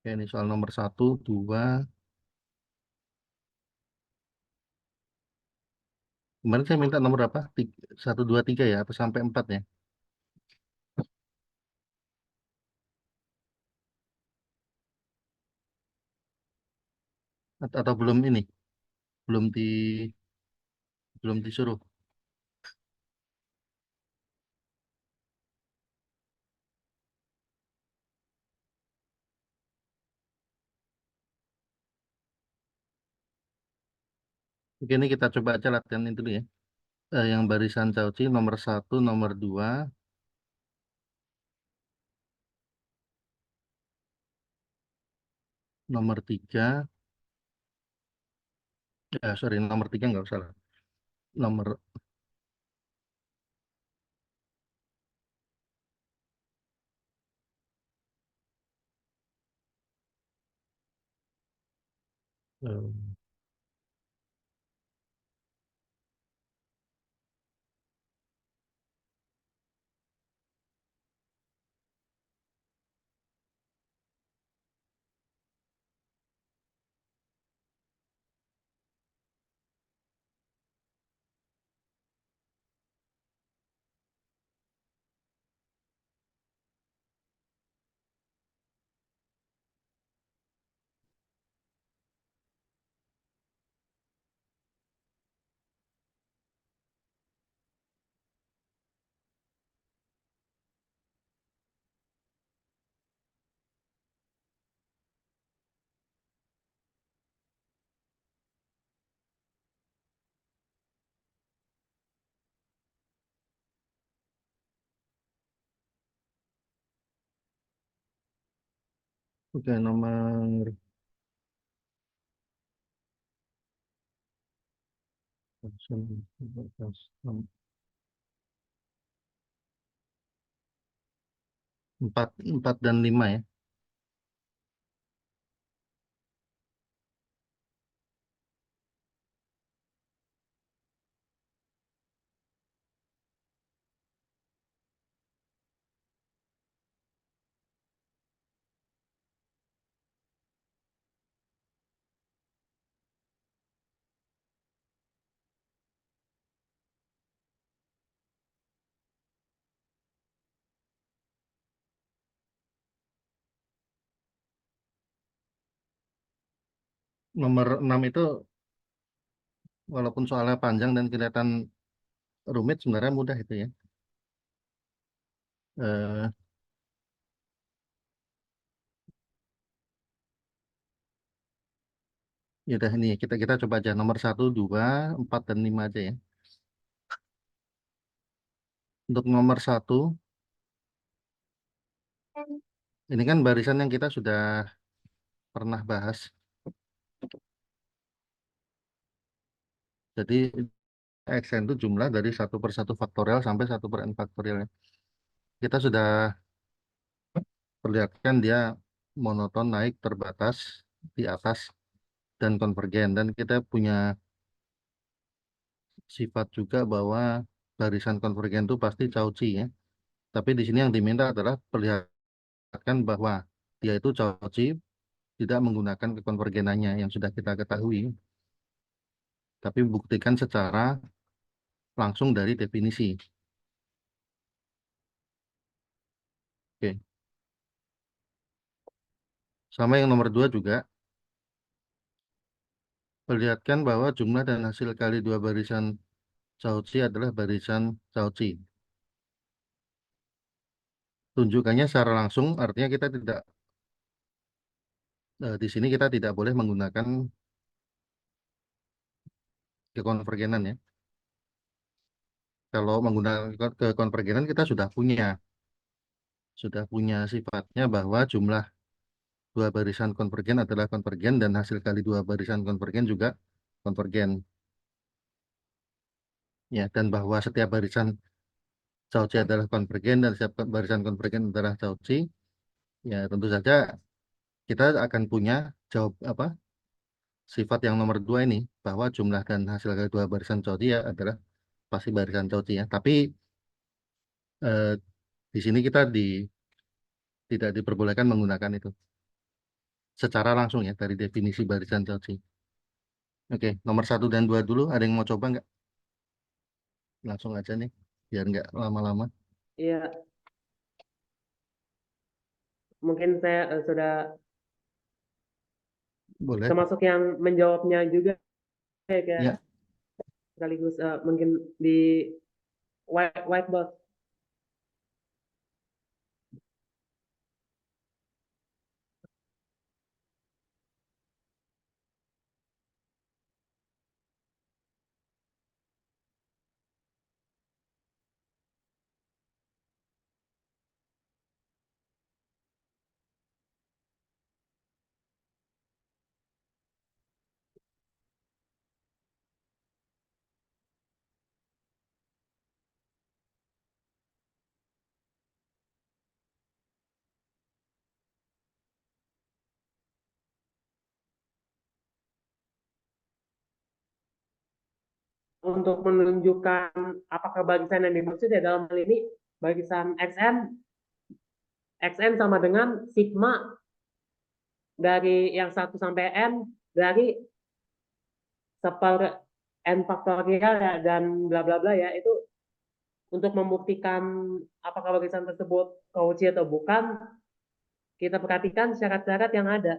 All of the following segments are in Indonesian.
Oke, ini soal nomor satu, dua. Kemarin saya minta nomor apa? Satu, dua, tiga ya? Atau sampai empat ya? Atau belum ini? Belum di belum disuruh. Oke, ini kita coba aja latihan ini dulu ya. Yang barisan Cauci nomor satu, nomor dua, nomor tiga. Sorry, nomor tiga nggak usah lah. Nomor eh, oke, nomor empat, empat dan lima ya. Nomor enam itu walaupun soalnya panjang dan kelihatan rumit, sebenarnya mudah itu ya. Eh, Ya udah ini kita kita coba aja nomor satu, dua, empat dan lima aja ya. Untuk nomor satu, ini kan barisan yang kita sudah pernah bahas. Jadi Xn itu jumlah dari satu per satu faktorial sampai satu per n faktorial ya. Kita sudah perlihatkan dia monoton naik terbatas di atas dan konvergen. Dan kita punya sifat juga bahwa barisan konvergen itu pasti Cauchy ya. Tapi di sini yang diminta adalah perlihatkan bahwa dia itu Cauchy tidak menggunakan kekonvergenannya yang sudah kita ketahui, tapi buktikan secara langsung dari definisi. Oke. Sama yang nomor dua juga, perlihatkan bahwa jumlah dan hasil kali dua barisan Cauchy adalah barisan Cauchy. Tunjukkannya secara langsung, artinya kita tidak di sini kita tidak boleh menggunakan kekonvergenan ya. Kalau menggunakan kekonvergenan kita sudah punya sifatnya bahwa jumlah dua barisan konvergen adalah konvergen dan hasil kali dua barisan konvergen juga konvergen. Ya, dan bahwa setiap barisan Cauchy adalah konvergen dan setiap barisan konvergen adalah Cauchy. Ya, tentu saja kita akan punya jawab apa sifat yang nomor dua ini bahwa jumlah dan hasil dari dua barisan Cauchy ya adalah pasti barisan Cauchy ya. Tapi di sini kita tidak diperbolehkan menggunakan itu. secara langsung ya dari definisi barisan Cauchy. Oke, nomor 1 dan 2 dulu. Ada yang mau coba nggak? Langsung aja nih, biar nggak lama-lama. Iya, mungkin saya sudah Boleh. termasuk yang menjawabnya juga ya, kayak Ya, sekaligus mungkin di whiteboard. Untuk menunjukkan apakah barisan yang dimaksud ya dalam hal ini barisan xn sama dengan sigma dari yang 1 sampai n dari seper n faktorial ya, dan bla bla bla ya, itu untuk membuktikan apakah barisan tersebut Cauchy atau bukan, kita perhatikan syarat-syarat yang ada.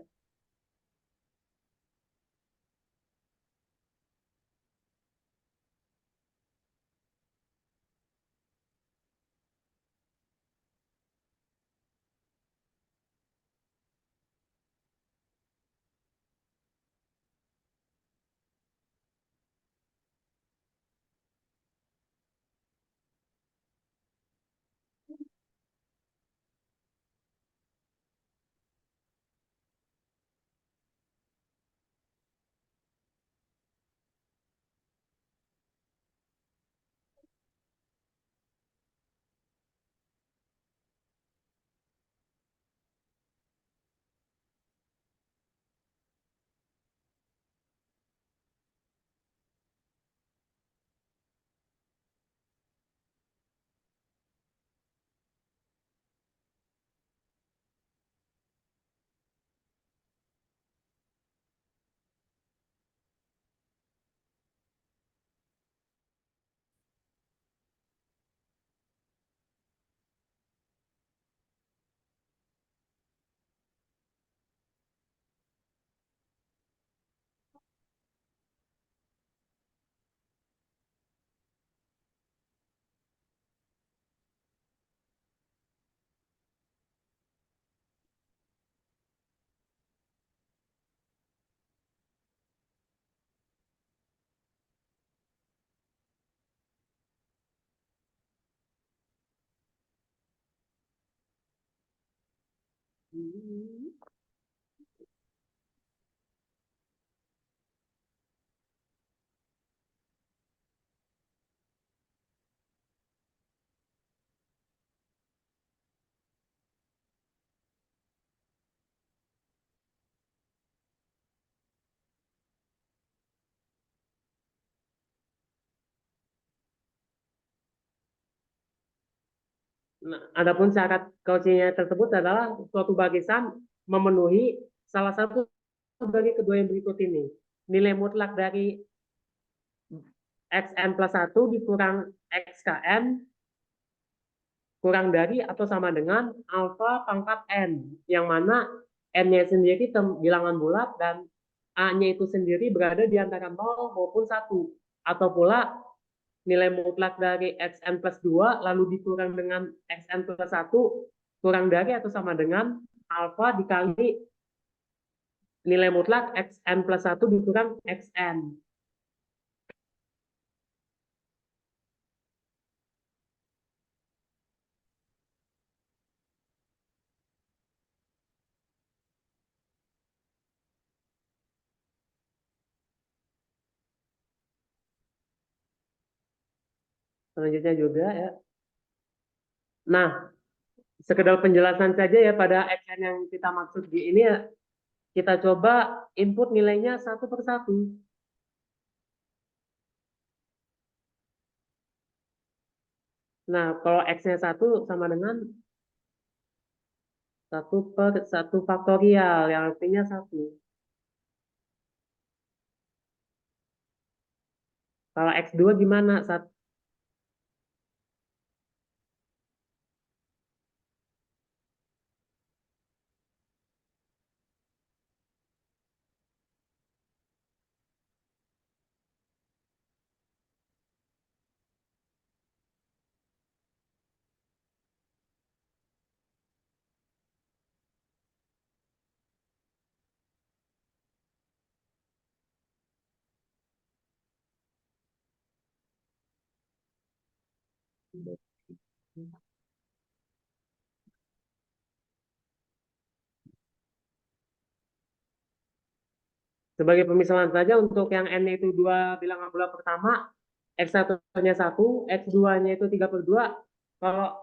Nah, adapun syarat Cauchy-nya tersebut adalah suatu barisan memenuhi salah satu dari kedua yang berikut ini. Nilai mutlak dari xn plus 1 dikurang xkn kurang dari atau sama dengan alfa pangkat n, yang mana n-nya sendiri bilangan bulat dan a-nya itu sendiri berada di antara 0 maupun 1. Atau pula nilai mutlak dari xn plus 2 lalu dikurang dengan xn plus 1 kurang dari atau sama dengan alfa dikali nilai mutlak xn plus 1 dikurang xn. Selanjutnya juga ya. Nah, sekedar penjelasan saja ya pada xn yang kita maksud di ini ya, kita coba input nilainya satu per satu. Nah, kalau x-nya 1 sama dengan 1/1 faktorial, yang artinya 1. Kalau X2 gimana? Sebagai pemisalan saja untuk yang N itu 2 bilangan bulat pertama, X1-nya 1, X2-nya itu 3/2. Kalau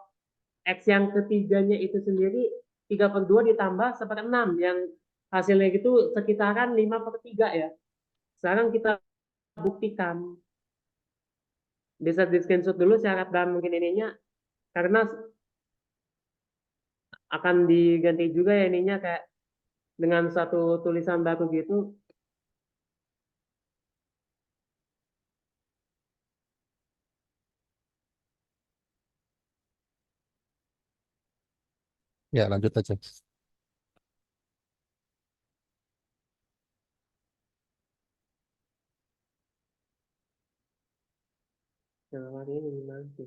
X yang ketiganya itu sendiri 3/2 ditambah 1/6, yang hasilnya itu sekitaran 5/3 ya. Sekarang kita buktikan. Bisa di screenshot dulu syarat dan mungkin ininya, karena akan diganti juga ya ininya kayak dengan satu tulisan baru gitu. Ya, lanjut aja. Nah, ini nanti.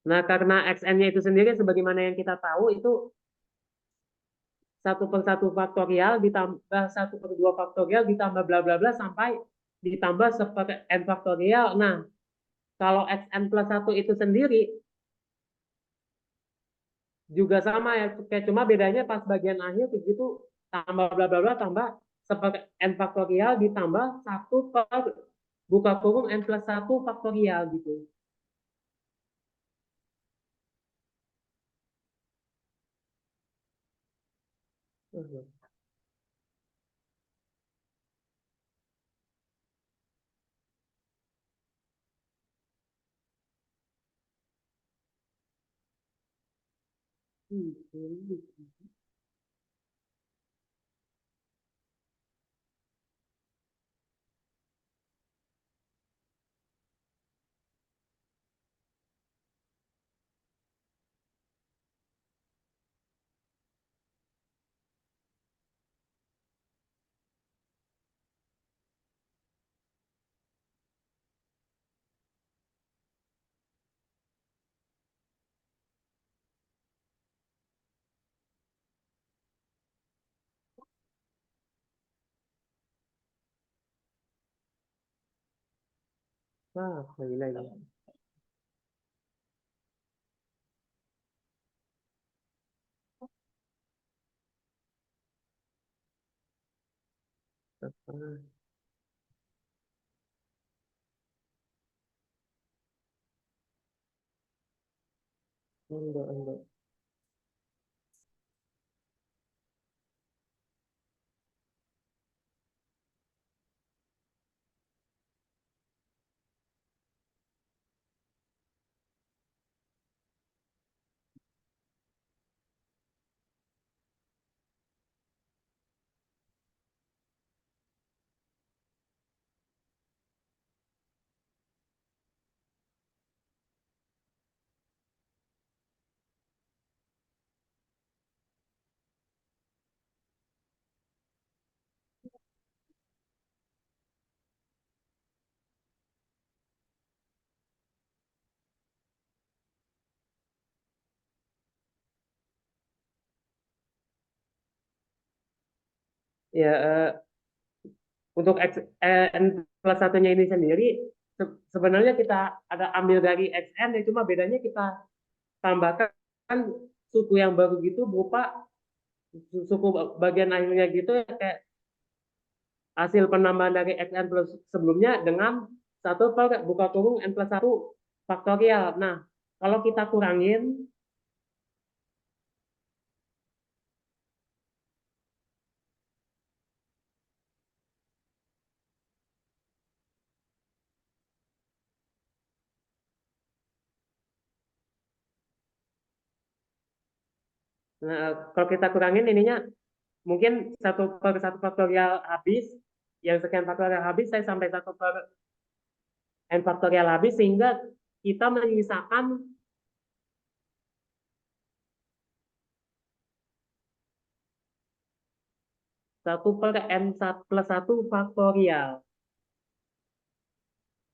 Nah, karena XN-nya itu sendiri sebagaimana yang kita tahu itu 1/1 faktorial ditambah 1/2 faktorial ditambah bla bla bla sampai ditambah seperti N faktorial. Nah, kalau XN+1 itu sendiri juga sama ya, kayak cuma bedanya pas bagian akhir begitu tambah bla bla bla tambah seperti N faktorial ditambah 1/(N+1) faktorial gitu. Wah, gila. Enggak. Ya, untuk N+1-nya ini sendiri sebenarnya kita ada ambil dari XN ya, cuma bedanya kita tambahkan suku yang baru gitu berupa suku bagian akhirnya gitu ya, kayak hasil penambahan dari XN plus sebelumnya dengan 1/(N+1) faktorial. Nah, Kalau kita kurangin, nah, kalau kita kurangin ininya, mungkin 1/1 faktorial habis, yang sekian faktorial habis, saya sampai 1/n faktorial habis, sehingga kita menyisakan 1/n+1 faktorial.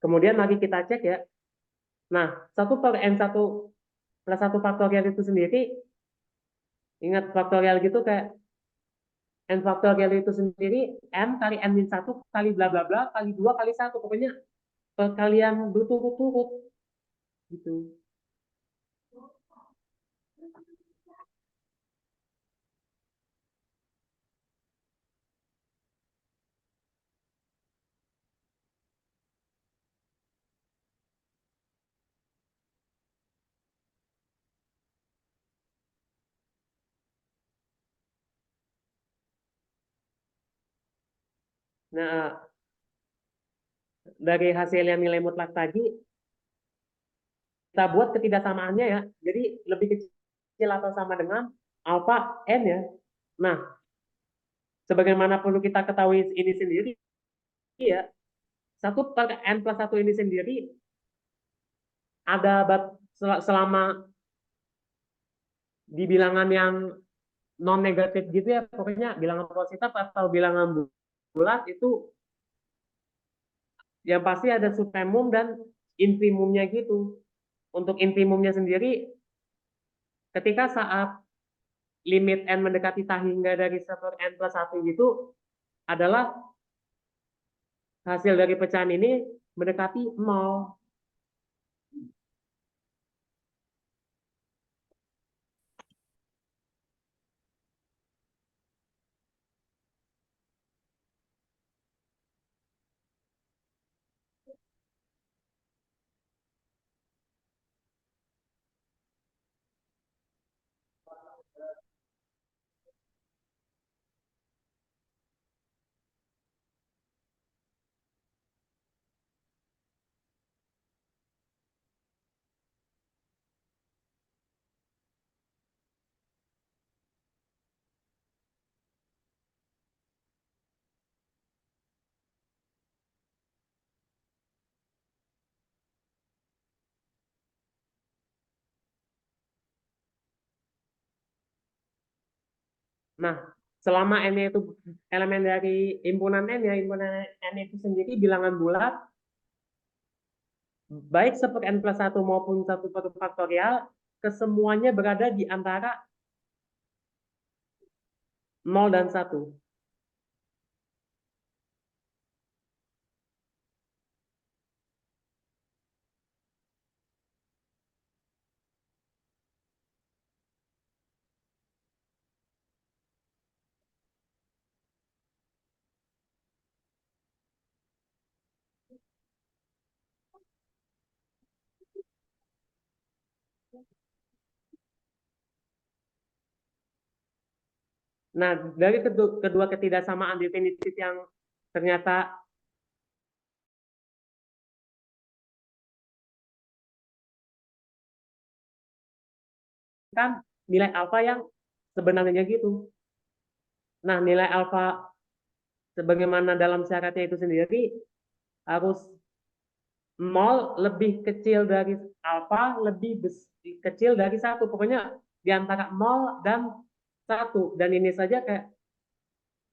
Kemudian mari kita cek ya. Nah, 1/n+1 faktorial itu sendiri, ingat faktorial gitu kayak n faktorial itu sendiri, n kali n-1 kali bla bla bla kali 2 kali 1. Pokoknya perkalian berturut-turut gitu. Nah, dari hasil yang nilai mutlak tadi, kita buat ketidaksamaannya ya. Jadi lebih kecil atau sama dengan alfa n ya. Nah, sebagaimana perlu kita ketahui ini sendiri ya, 1/n+1 ini sendiri ada selama di bilangan yang non negatif gitu ya, pokoknya bilangan positif atau bilangan bulat itu yang pasti ada supremum dan infimumnya gitu. Untuk infimumnya sendiri, ketika saat limit n mendekati hingga dari 1/n+1 gitu, adalah hasil dari pecahan ini mendekati 0. Nah, selama n itu elemen dari himpunan n ya, himpunan n itu sendiri bilangan bulat, baik 1/n+1 maupun 1/faktorial, kesemuanya berada di antara 0 dan 1. Nah, dari kedua ketidaksamaan definitif yang ternyata kan nilai alfa yang sebenarnya gitu. Nah, nilai alfa sebagaimana dalam syaratnya itu sendiri harus 0 lebih kecil dari alfa, lebih kecil dari 1. Pokoknya di antara 0 dan 1. Dan ini saja kayak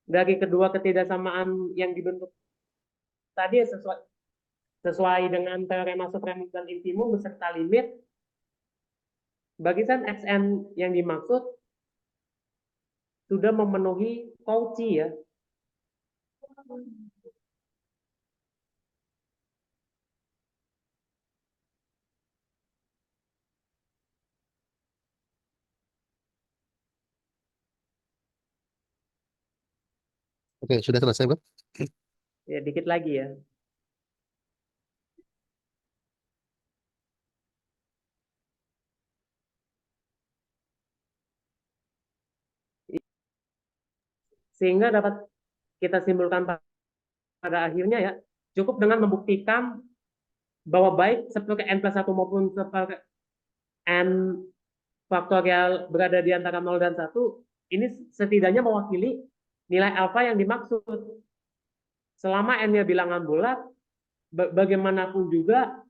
dari kedua ketidaksamaan yang dibentuk tadi sesuai dengan teorema supremum dan infimum beserta limit, bagisan xn yang dimaksud sudah memenuhi Cauchy ya. Oke, sudah selesai, Bro? Ya, dikit lagi ya. Sehingga dapat kita simpulkan pada akhirnya ya, cukup dengan membuktikan bahwa baik seperti n plus 1 maupun seperti n faktorial berada di antara 0 dan 1, ini setidaknya mewakili nilai alfa yang dimaksud. Selama n-nya bilangan bulat, bagaimanapun juga,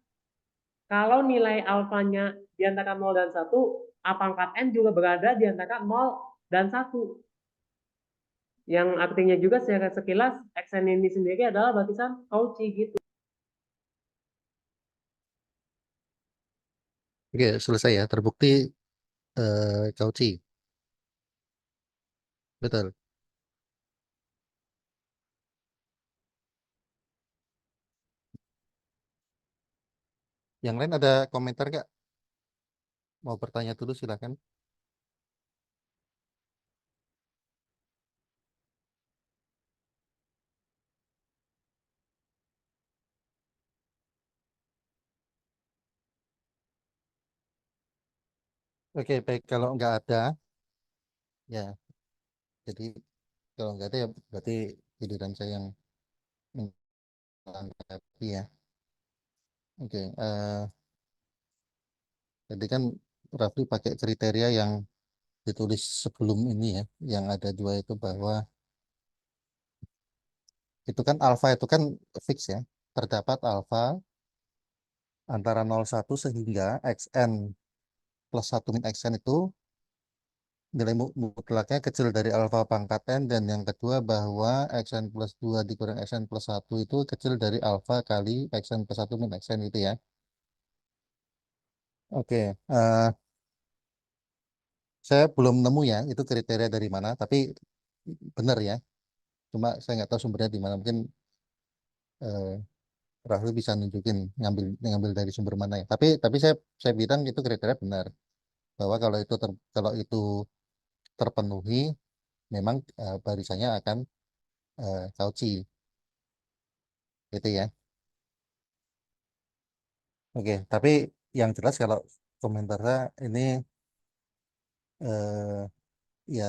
kalau nilai alfanya di antara 0 dan 1, A pangkat n juga berada di antara 0 dan 1. Yang artinya juga secara sekilas, Xn ini sendiri adalah batisan Cauchy gitu. Oke, selesai ya. Terbukti Cauchy. Betul. Yang lain ada komentar nggak? Mau bertanya dulu silakan. Oke, baik. Kalau nggak ada, ya. Jadi kalau nggak ada ya berarti giliran saya yang menanggapi ya. Oke. Jadi kan Rafli pakai kriteria yang ditulis sebelum ini ya, yang ada dua itu bahwa itu kan alfa itu kan fix ya. Terdapat alfa antara 0,1 sehingga xn plus 1 min xn itu nilai mutlaknya kecil dari alfa pangkat n, dan yang kedua bahwa xn plus 2 dikurang xn plus 1 itu kecil dari alfa kali xn plus 1 min xn itu ya. Oke, saya belum nemu ya itu kriteria dari mana, tapi benar ya. Cuma saya nggak tahu sumbernya di mana. Mungkin eh, Rahul bisa nunjukin ngambil ngambil dari sumber mana ya. Tapi saya bilang itu kriteria benar bahwa kalau itu terpenuhi memang barisannya akan Cauchy gitu ya. Oke, tapi yang jelas kalau komentarnya ini eh, ya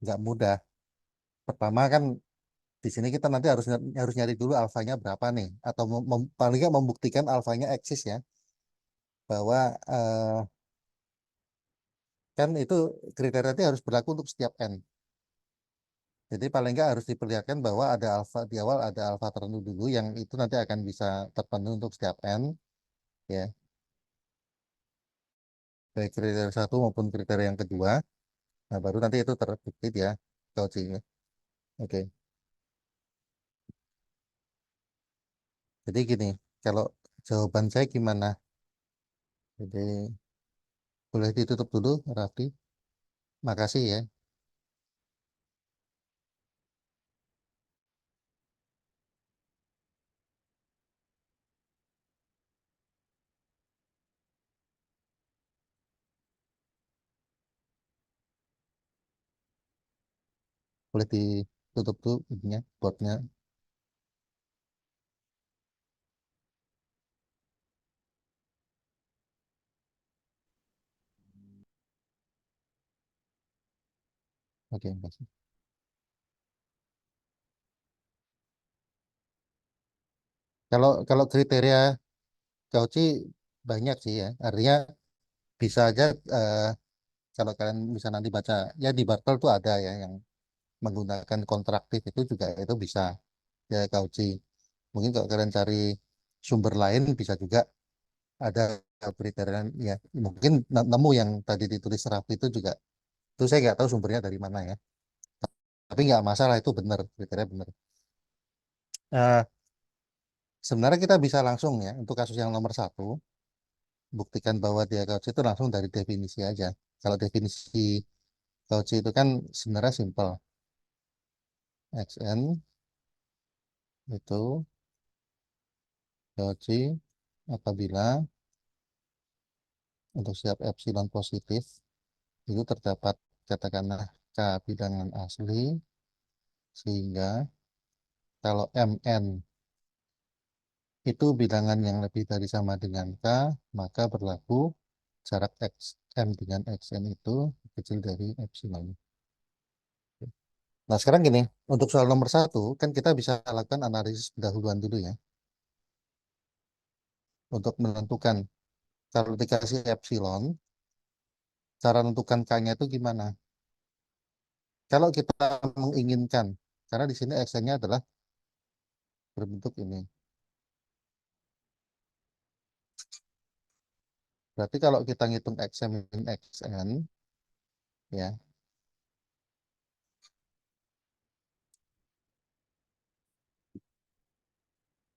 nggak mudah. Pertama kan di sini kita nanti harus nyari dulu alfanya berapa nih, atau paling nggak membuktikan alfanya eksis ya, bahwa kan itu kriteria itu harus berlaku untuk setiap n. Jadi paling nggak harus diperlihatkan bahwa ada alfa di awal, ada alfa tertentu dulu yang itu nanti akan bisa terpenuhi untuk setiap n ya, baik kriteria satu maupun kriteria yang kedua. Nah, baru nanti itu terbukti ya Cauchy ya. Oke. Jadi gini, kalau jawaban saya gimana? Jadi boleh ditutup dulu, Raffi. Makasih ya. Boleh ditutup dulu ininya, boardnya. Oke, makasih. Kalau kriteria Cauchy banyak sih ya. Artinya bisa aja eh, kalau kalian bisa nanti baca ya di Bartel tuh ada ya yang menggunakan kontraktif itu juga itu bisa ya Cauchy. Mungkin kalau kalian cari sumber lain bisa juga ada kriteria ya. Mungkin nemu yang tadi ditulis Raffi itu juga. Itu saya nggak tahu sumbernya dari mana ya. Tapi nggak masalah itu benar kriteria benar. Eh, Sebenarnya kita bisa langsung ya untuk kasus yang nomor satu buktikan bahwa dia Cauchy itu langsung dari definisi aja. Kalau definisi Cauchy itu kan sebenarnya simpel. Xn itu Cauchy apabila untuk setiap epsilon positif itu terdapat katakanlah K bilangan asli, sehingga kalau Mn itu bilangan yang lebih dari sama dengan K, maka berlaku jarak X M dengan Xn itu kecil dari epsilon. Nah, sekarang gini, untuk soal nomor satu, kan kita bisa lakukan analisis pendahuluan dulu ya, untuk menentukan kalau dikasih epsilon, cara menentukan K-nya itu gimana? Kalau kita menginginkan, karena di sini Xn-nya adalah berbentuk ini. Berarti kalau kita ngitung Xn min Xn, ya,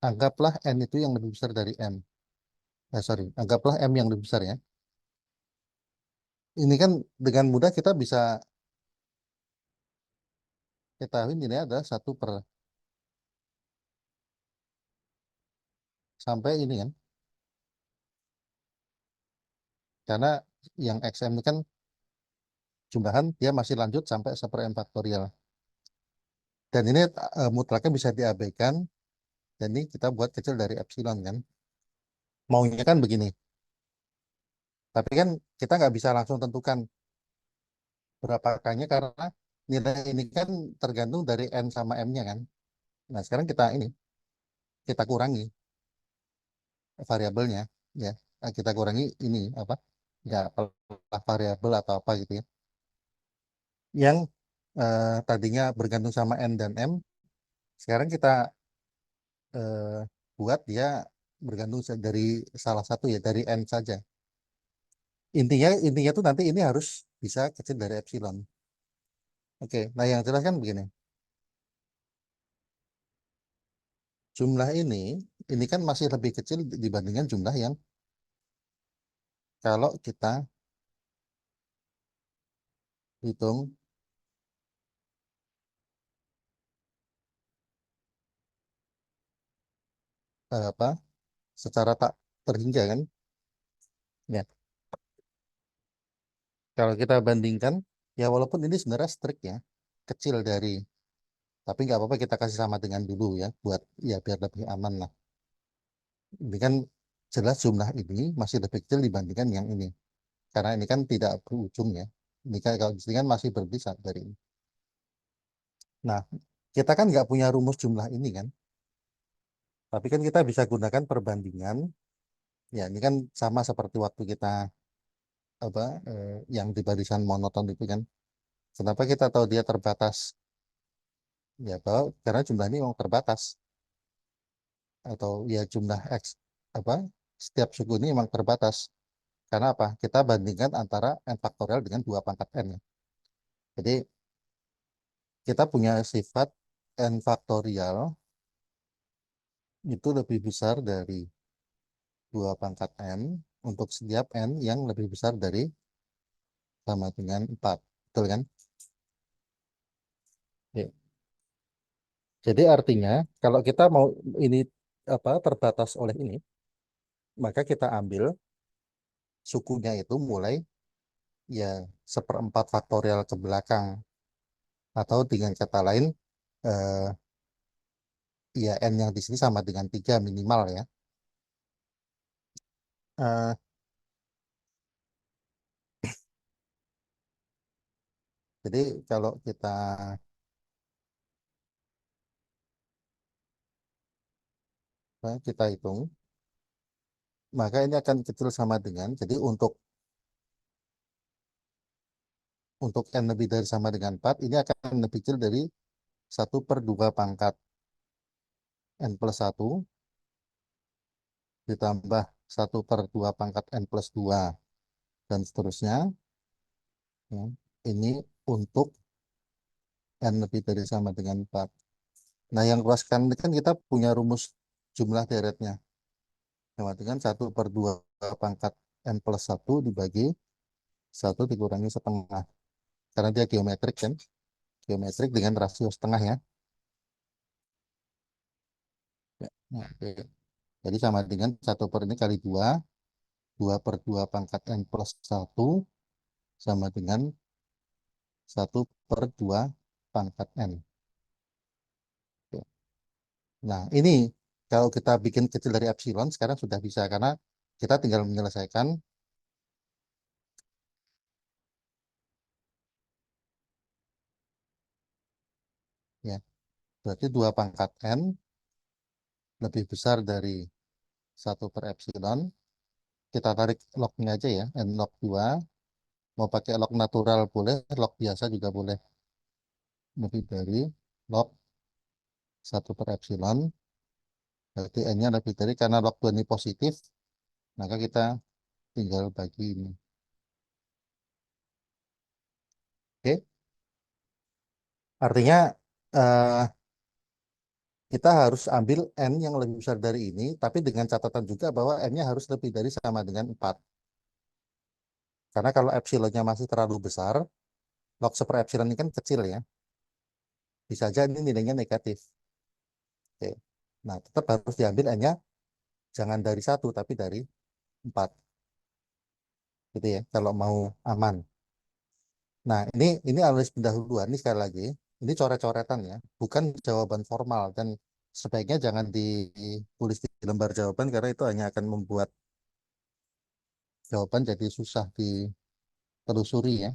anggaplah N itu yang lebih besar dari M. Sorry, anggaplah M yang lebih besar ya. Ini kan dengan mudah kita bisa ketahui nilai adalah 1 per sampai ini kan. Karena yang XM ini kan jumlahan dia masih lanjut sampai 1 per M faktorial. Dan ini mutlaknya bisa diabaikan. Dan ini kita buat kecil dari epsilon kan. Maunya kan begini. Tapi kan kita nggak bisa langsung tentukan berapa K-nya karena nilai ini kan tergantung dari N sama M-nya kan. Nah sekarang kita kurangi variabelnya ya. Kita kurangi ini apa ya apalah variabel atau apa gitu ya yang tadinya bergantung sama N dan M sekarang kita eh, buat dia bergantung dari salah satu ya dari N saja. Intinya tuh nanti ini harus bisa kecil dari epsilon. Oke, nah yang jelas kan begini. Jumlah ini kan masih lebih kecil dibandingkan jumlah yang kalau kita hitung apa secara tak terhingga kan. Ya, kalau kita bandingkan ya walaupun ini sebenarnya strict ya kecil dari tapi nggak apa-apa kita kasih sama dengan dulu ya buat ya biar lebih aman lah. Ini kan jelas jumlah ini masih lebih kecil dibandingkan yang ini. Karena ini kan tidak berujung ya. Ini kan kalau di sini kan masih berhenti dari ini. Nah, kita kan nggak punya rumus jumlah ini kan. Tapi kan kita bisa gunakan perbandingan. Ya, ini kan sama seperti waktu kita apa yang di barisan monoton itu kan. Kenapa kita tahu dia terbatas? Ya, bahwa karena jumlah ini memang terbatas atau ya jumlah X apa setiap suku ini memang terbatas. Karena apa? Kita bandingkan antara n faktorial dengan 2 pangkat n ya. Jadi kita punya sifat n faktorial itu lebih besar dari 2 pangkat n untuk setiap n yang lebih besar dari sama dengan 4. Betul kan? Ya. Jadi artinya kalau kita mau ini apa terbatas oleh ini, maka kita ambil sukunya itu mulai ya 1/4 faktorial ke belakang atau dengan kata lain eh, ya n yang di sini sama dengan 3 minimal ya. Eh, jadi kalau kita hitung maka ini akan kecil sama dengan jadi untuk n lebih dari sama dengan 4 ini akan lebih kecil dari 1/2 pangkat n+1 ditambah 1/2 pangkat n+2 dan seterusnya ya. Ini untuk n lebih dari sama dengan 4. Nah yang luaskan ini kan kita punya rumus jumlah deretnya sama dengan 1/2 pangkat n+1 dibagi 1 dikurangi 1/2 karena dia geometrik kan geometrik dengan rasio setengah ya. Ya, nah, oke. Jadi sama dengan 1 per ini kali 2 pangkat n+1 sama dengan 1/2 pangkat n. Oke. Nah, ini kalau kita bikin kecil dari epsilon sekarang sudah bisa karena kita tinggal menyelesaikan Berarti 2 pangkat N lebih besar dari 1/epsilon. Kita tarik lognya aja ya, N log 2. Mau pakai log natural boleh, log biasa juga boleh. Lebih dari log 1/epsilon. Berarti N-nya lebih dari, karena log 2 ini positif, maka kita tinggal bagi ini. Oke, artinya eh, kita harus ambil N yang lebih besar dari ini, tapi dengan catatan juga bahwa N-nya harus lebih dari sama dengan 4. Karena kalau epsilonnya masih terlalu besar, log 1/epsilon ini kan kecil ya, bisa aja ini nilainya negatif. Oke. Nah, tetap harus diambil N-nya jangan dari 1, tapi dari 4. Gitu ya, kalau mau aman. Nah, ini analisis pendahuluan. Ini sekali lagi, ini coret-coretan ya, bukan jawaban formal. Dan sebaiknya jangan ditulis di lembar jawaban, karena itu hanya akan membuat jawaban jadi susah ditelusuri ya.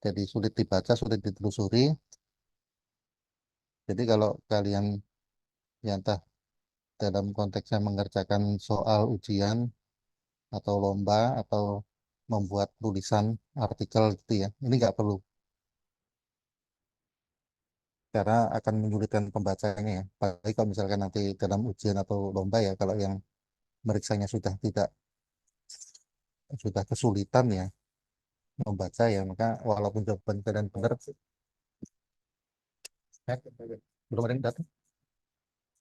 Jadi sulit dibaca, sulit ditelusuri. Jadi kalau kalian ya entah dalam konteksnya mengerjakan soal ujian atau lomba atau membuat tulisan artikel gitu ya, ini nggak perlu, karena akan menyulitkan pembacanya ya. Apalagi kalau misalkan nanti dalam ujian atau lomba ya, kalau yang meriksanya sudah kesulitan ya membaca ya, maka walaupun jawaban kalian benar, belum ada yang datang.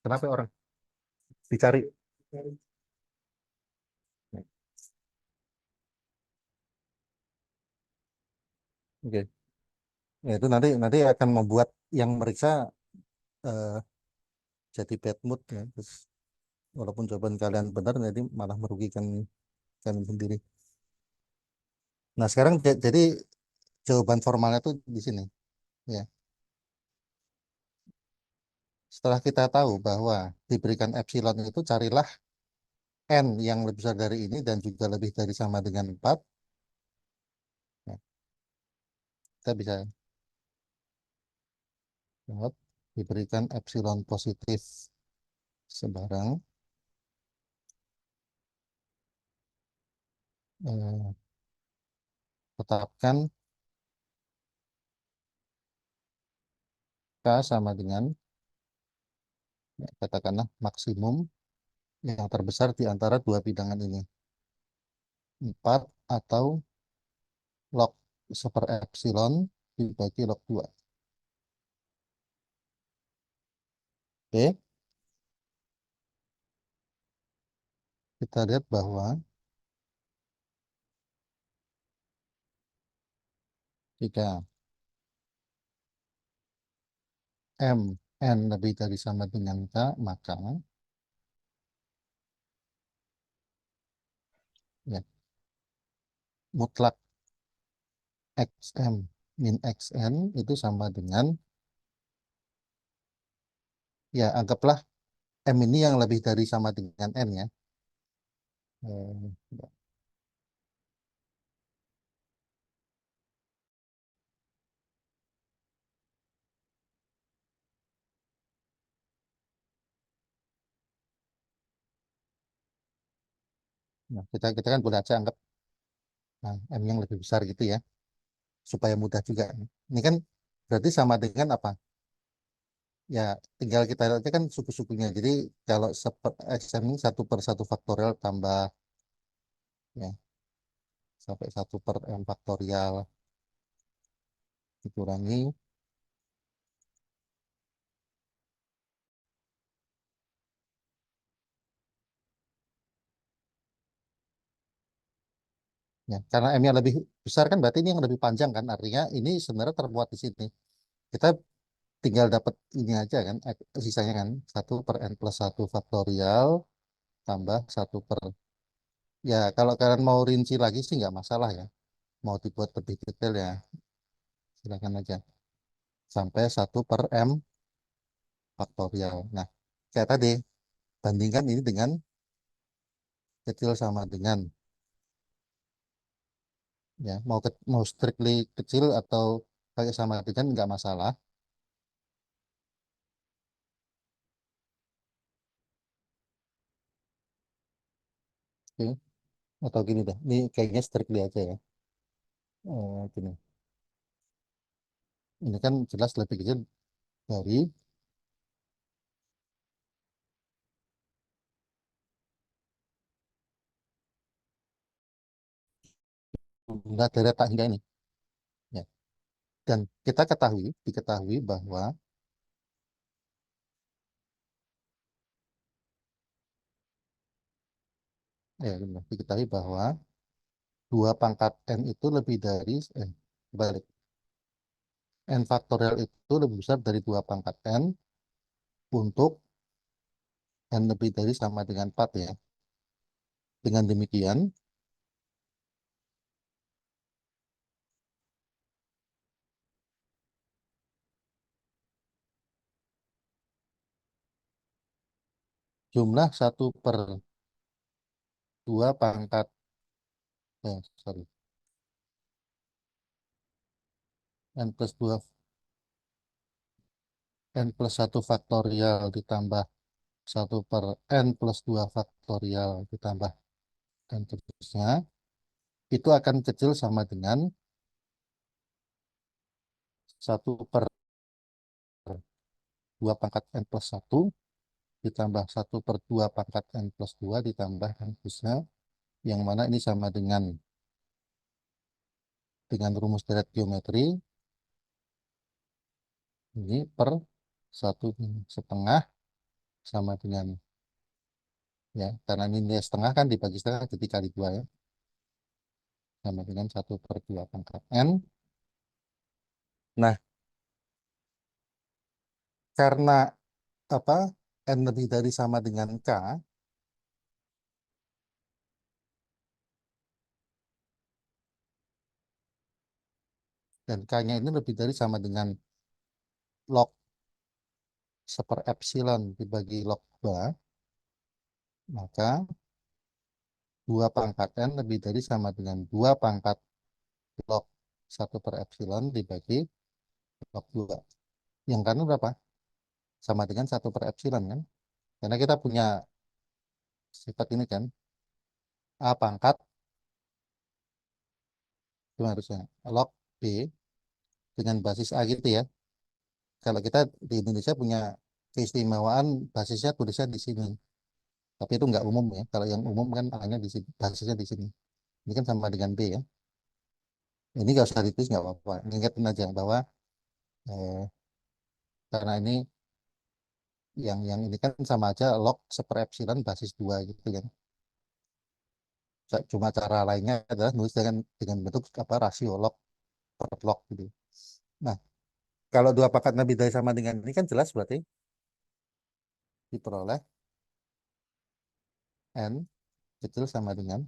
Kenapa orang dicari? Oke. Ya, itu nanti nanti akan membuat yang meriksa eh, jadi bad mood ya. Terus walaupun jawaban kalian benar, jadi malah merugikan kalian sendiri. Nah, sekarang jadi jawaban formalnya tuh di sini ya. Setelah kita tahu bahwa diberikan epsilon itu, carilah N yang lebih besar dari ini dan juga lebih dari sama dengan 4. Ya, kita bisa jawab diberikan epsilon positif sebarang, eh, tetapkan K sama dengan, ya, katakanlah maksimum yang terbesar di antara dua bilangan ini, 4 atau log 1/epsilon dibagi log 2. Oke, kita lihat bahwa jika M N lebih dari sama dengan K, maka ya, mutlak XM min XN itu sama dengan, ya anggaplah M ini yang lebih dari sama dengan N ya. Ya. Nah, kita kan boleh aja anggap, nah, M yang lebih besar gitu ya, supaya mudah juga. Ini kan berarti sama dengan apa? Ya, tinggal kita lihat aja kan suku-sukunya. Jadi kalau XM ini 1/1 faktorial tambah, ya, sampai 1/m faktorial dikurangi, ya, karena M-nya lebih besar kan berarti ini yang lebih panjang kan, artinya ini sebenarnya termuat di sini. Kita tinggal dapat ini aja kan, sisanya kan 1/n+1 faktorial tambah 1 per, ya kalau kalian mau rinci lagi sih nggak masalah ya, mau dibuat lebih detail ya silakan aja, sampai 1/m faktorial. Nah, kayak tadi, bandingkan ini dengan kecil sama dengan, ya mau strictly kecil atau kayak sama dengan nggak masalah. Oke. Atau gini deh, ini kayaknya strictly aja ya. Gini, ini kan jelas lebih kecil dari jumlah dari tak hingga ini. Ya. Dan kita diketahui bahwa diketahui bahwa 2 pangkat n itu lebih dari balik n faktorial itu lebih besar dari 2 pangkat n untuk n lebih dari sama dengan 4 ya. Dengan demikian, jumlah 1/2 pangkat, sorry, n plus 1 faktorial ditambah 1/n+2 faktorial ditambah dan seterusnya, itu akan kecil sama dengan 1/2 pangkat n+1 ditambah 1/2 pangkat n+2 ditambah n plusnya, yang mana ini sama dengan rumus deret geometri, ini per 1,5 sama dengan, ya, karena ini nilai setengah kan dibagi setengah jadi kali 2 ya, sama dengan 1/2 pangkat n. Nah, karena apa, n lebih dari sama dengan k, dan k-nya ini lebih dari sama dengan log 1/epsilon dibagi log 2, maka 2 pangkat n lebih dari sama dengan 2 pangkat log 1/epsilon dibagi log 2. Yang kanan berapa? Sama dengan 1/epsilon kan? Karena kita punya sifat ini kan, A pangkat itu harusnya log B dengan basis A gitu ya. Kalau kita di Indonesia punya keistimewaan basisnya tulisnya di sini. Tapi itu nggak umum ya. Kalau yang umum kan A-nya di sini, basisnya di sini. Ini kan sama dengan B ya. Ini nggak usah ditulis nggak apa-apa. Ingatin aja bahwa eh, karena ini yang ini kan sama aja log 1/epsilon basis 2 gitu kan. Cuma cara lainnya adalah nulis dengan bentuk apa rasio log per log gitu. Nah, kalau 2 pangkat lebih dari sama dengan ini kan jelas berarti diperoleh n kecil sama dengan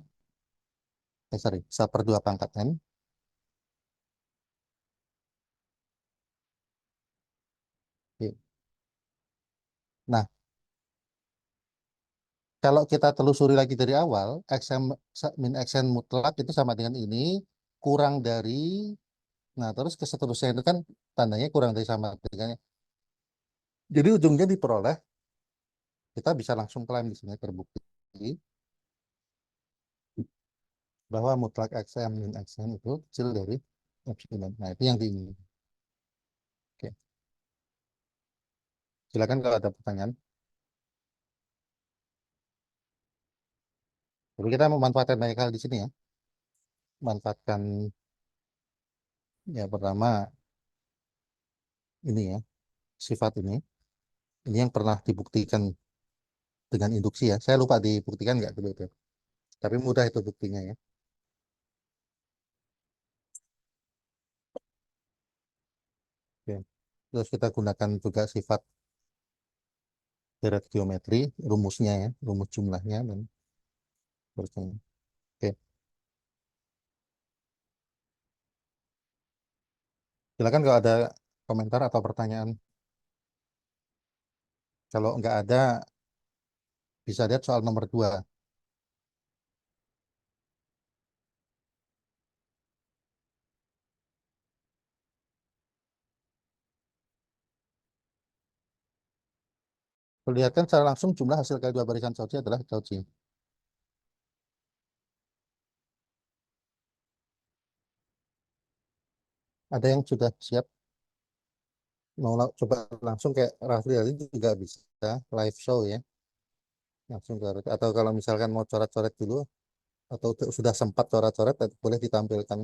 sorry 1/2 pangkat n. Oke. Nah, kalau kita telusuri lagi dari awal, xm min xn mutlak itu sama dengan ini kurang dari, nah terus ke seterusnya itu kan tandanya kurang dari sama dengan, jadi ujungnya diperoleh, kita bisa langsung klaim di sini terbukti bahwa mutlak xm min xn itu kecil dari epsilon. Nah, itu yang diinginkan. Oke. Silakan kalau ada pertanyaan. Jadi kita memanfaatkan banyak hal di sini ya. Manfaatkan, ya, pertama ini ya, sifat ini. Ini yang pernah dibuktikan dengan induksi ya. Saya lupa dibuktikan nggak dulu itu. Tapi mudah itu buktinya ya. Oke. Terus kita gunakan juga sifat deret geometri, rumusnya ya, rumus jumlahnya dan seterusnya. Oke. Silakan kalau ada komentar atau pertanyaan. Kalau nggak ada, bisa lihat soal nomor 2. Perlihatkan secara langsung jumlah hasil kali 2 barisan Cauchy adalah Cauchy. Ada yang sudah siap? Mau coba langsung kayak Rafli tadi juga bisa live show ya. Langsung coret. Atau kalau misalkan mau coret-coret dulu, atau sudah sempat coret-coret, boleh ditampilkan.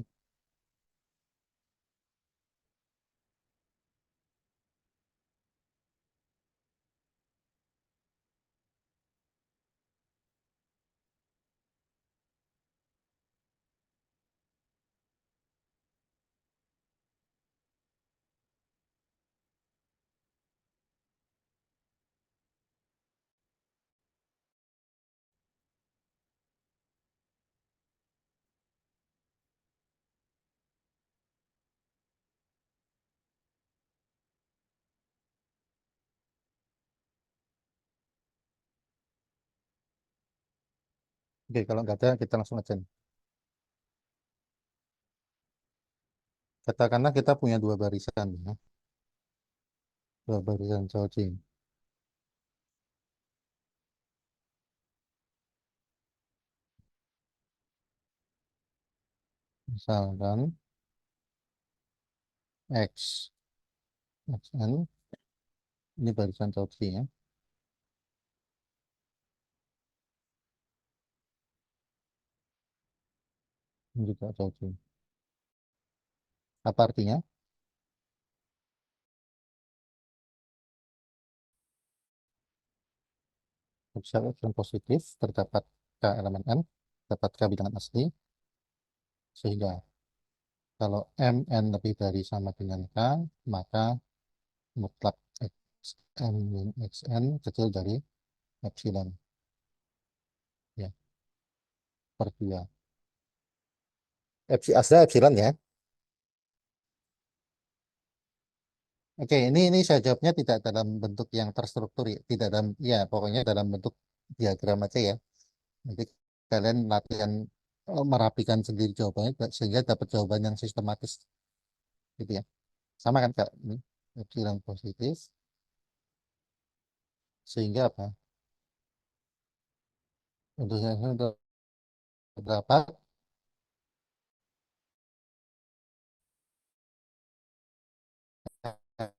Oke, kalau nggak ada, kita langsung aja nih. Katakanlah kita punya dua barisan, ya. Dua barisan coding. Misalkan X, XN, ini barisan coding ya. Ini juga coding. Apa artinya? Observation positif terdapat K elemen N, dapat K bilangan asli, sehingga kalau MN lebih dari sama dengan K, maka mutlak XN min XN kecil dari epsilon ya, per 2. Asli epsilon ya. Oke, ini saya jawabnya tidak dalam bentuk yang terstruktur ya, tidak dalam ya pokoknya dalam bentuk diagram aja ya. Nanti kalian latihan merapikan sendiri jawabannya sehingga dapat jawaban yang sistematis gitu ya. Sama kan Kak? Ini epsilon positif sehingga apa? Untuk yang terdapat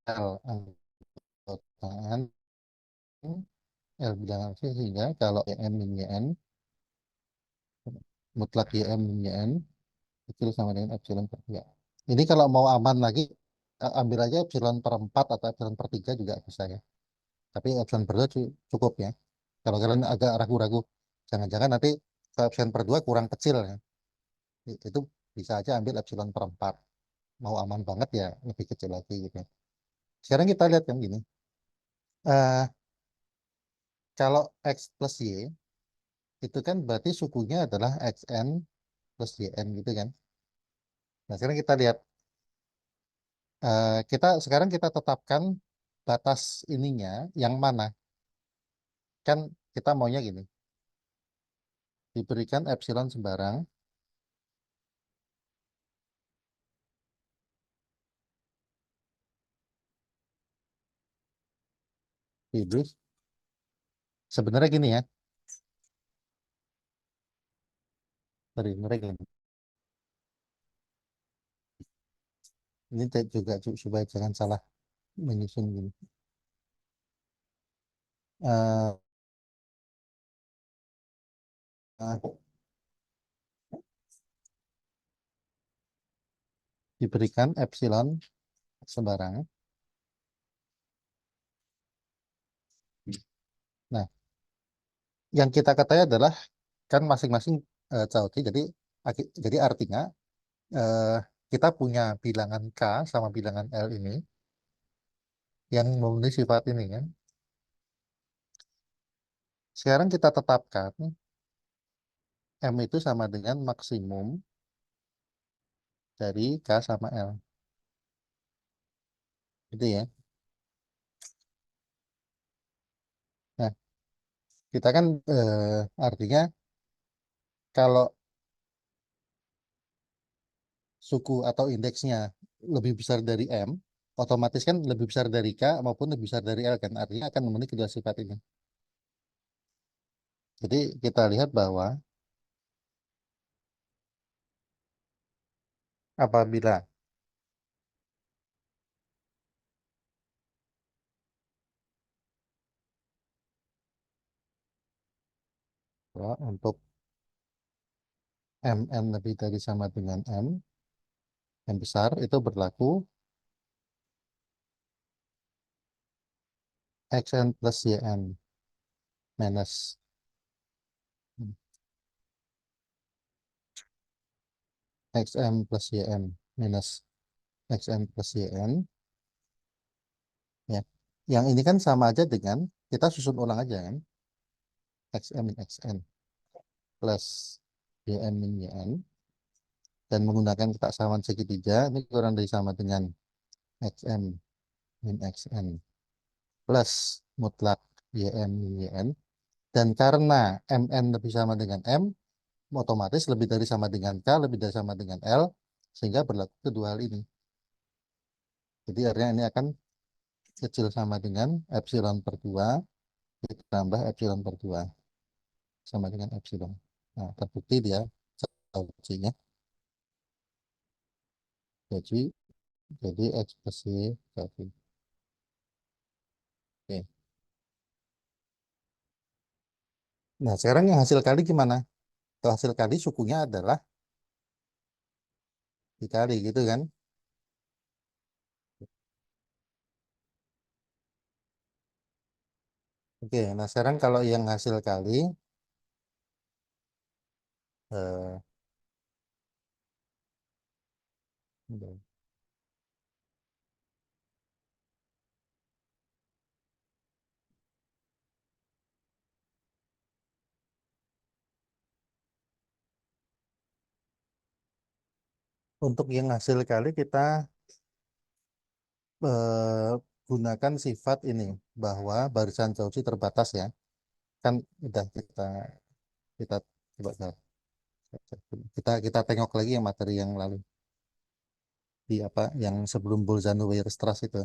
L anggotaan L bilangan C sehingga kalau YM min YN mutlak YM min YN kecil sama dengan epsilon per 2. Ini kalau mau aman lagi ambil aja epsilon per 4 atau epsilon per 3 juga bisa ya. Tapi epsilon per 2 cukup ya. Kalau kalian agak ragu-ragu, jangan-jangan nanti ke epsilon per 2 kurang kecil ya. Itu bisa aja ambil epsilon per 4. Mau aman banget ya lebih kecil lagi gitu. Sekarang kita lihat yang gini. Eh, kalau X plus Y itu kan berarti sukunya adalah XN plus YN gitu kan. Nah sekarang kita lihat. Sekarang kita tetapkan batas ininya yang mana. Kan kita maunya gini. Diberikan epsilon sembarang. Diberi. Sebenarnya gini ya. Sebenarnya gini. Ini juga supaya jangan salah menyusun gini. Eh, eh, Diberikan epsilon sembarang. Nah, yang kita ketahui adalah kan masing-masing Cauchy. Jadi artinya eh, kita punya bilangan K sama bilangan L ini yang memenuhi sifat ini kan. Sekarang kita tetapkan M itu sama dengan maksimum dari K sama L. Gitu ya. Nah, kita kan artinya kalau suku atau indeksnya lebih besar dari M, otomatis kan lebih besar dari K maupun lebih besar dari L kan. Artinya akan memenuhi kedua sifat ini. Jadi kita lihat bahwa apabila bahwa untuk mn lebih dari sama dengan m yang besar itu berlaku xn plus yn minus xm plus yn minus xn plus yn ya. Yang ini kan sama aja dengan kita susun ulang aja kan xm min xn plus yn min yn dan menggunakan ketaksamaan segitiga ini kurang dari sama dengan xm min xn plus mutlak yn min yn dan karena mn lebih sama dengan m otomatis lebih dari sama dengan k lebih dari sama dengan l sehingga berlaku kedua hal ini. Jadi artinya ini akan kecil sama dengan epsilon per 2 ditambah epsilon per 2 sama dengan epsilon. Nah, terbukti dia Cauchy-nya. Jadi ekspresi Cauchy. Oke. Nah, sekarang yang hasil kali gimana? Kalau hasil kali sukunya adalah dikali gitu kan? Oke, nah sekarang kalau yang hasil kali eh, untuk yang hasil kali kita eh, gunakan sifat ini bahwa barisan Cauchy terbatas ya. Kan udah kita coba kita tengok lagi yang materi yang lalu di apa yang sebelum Bolzano-Weierstrass itu.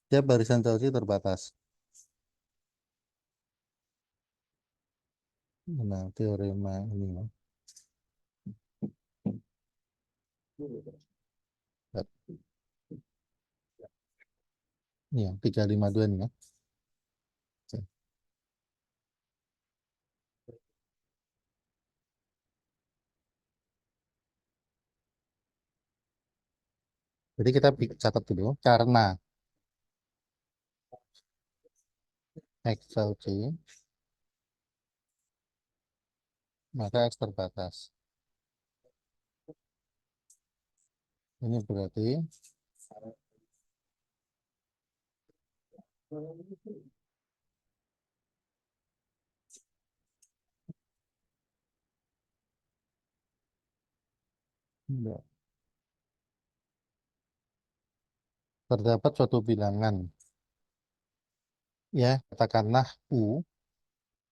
Dia barisan Cauchy terbatas. Nah, teorema ini ya. Ini yang 352 ini ya. Oke. Jadi kita catat dulu karena X Cauchy maka X terbatas. Ini berarti enggak. Terdapat suatu bilangan ya katakanlah U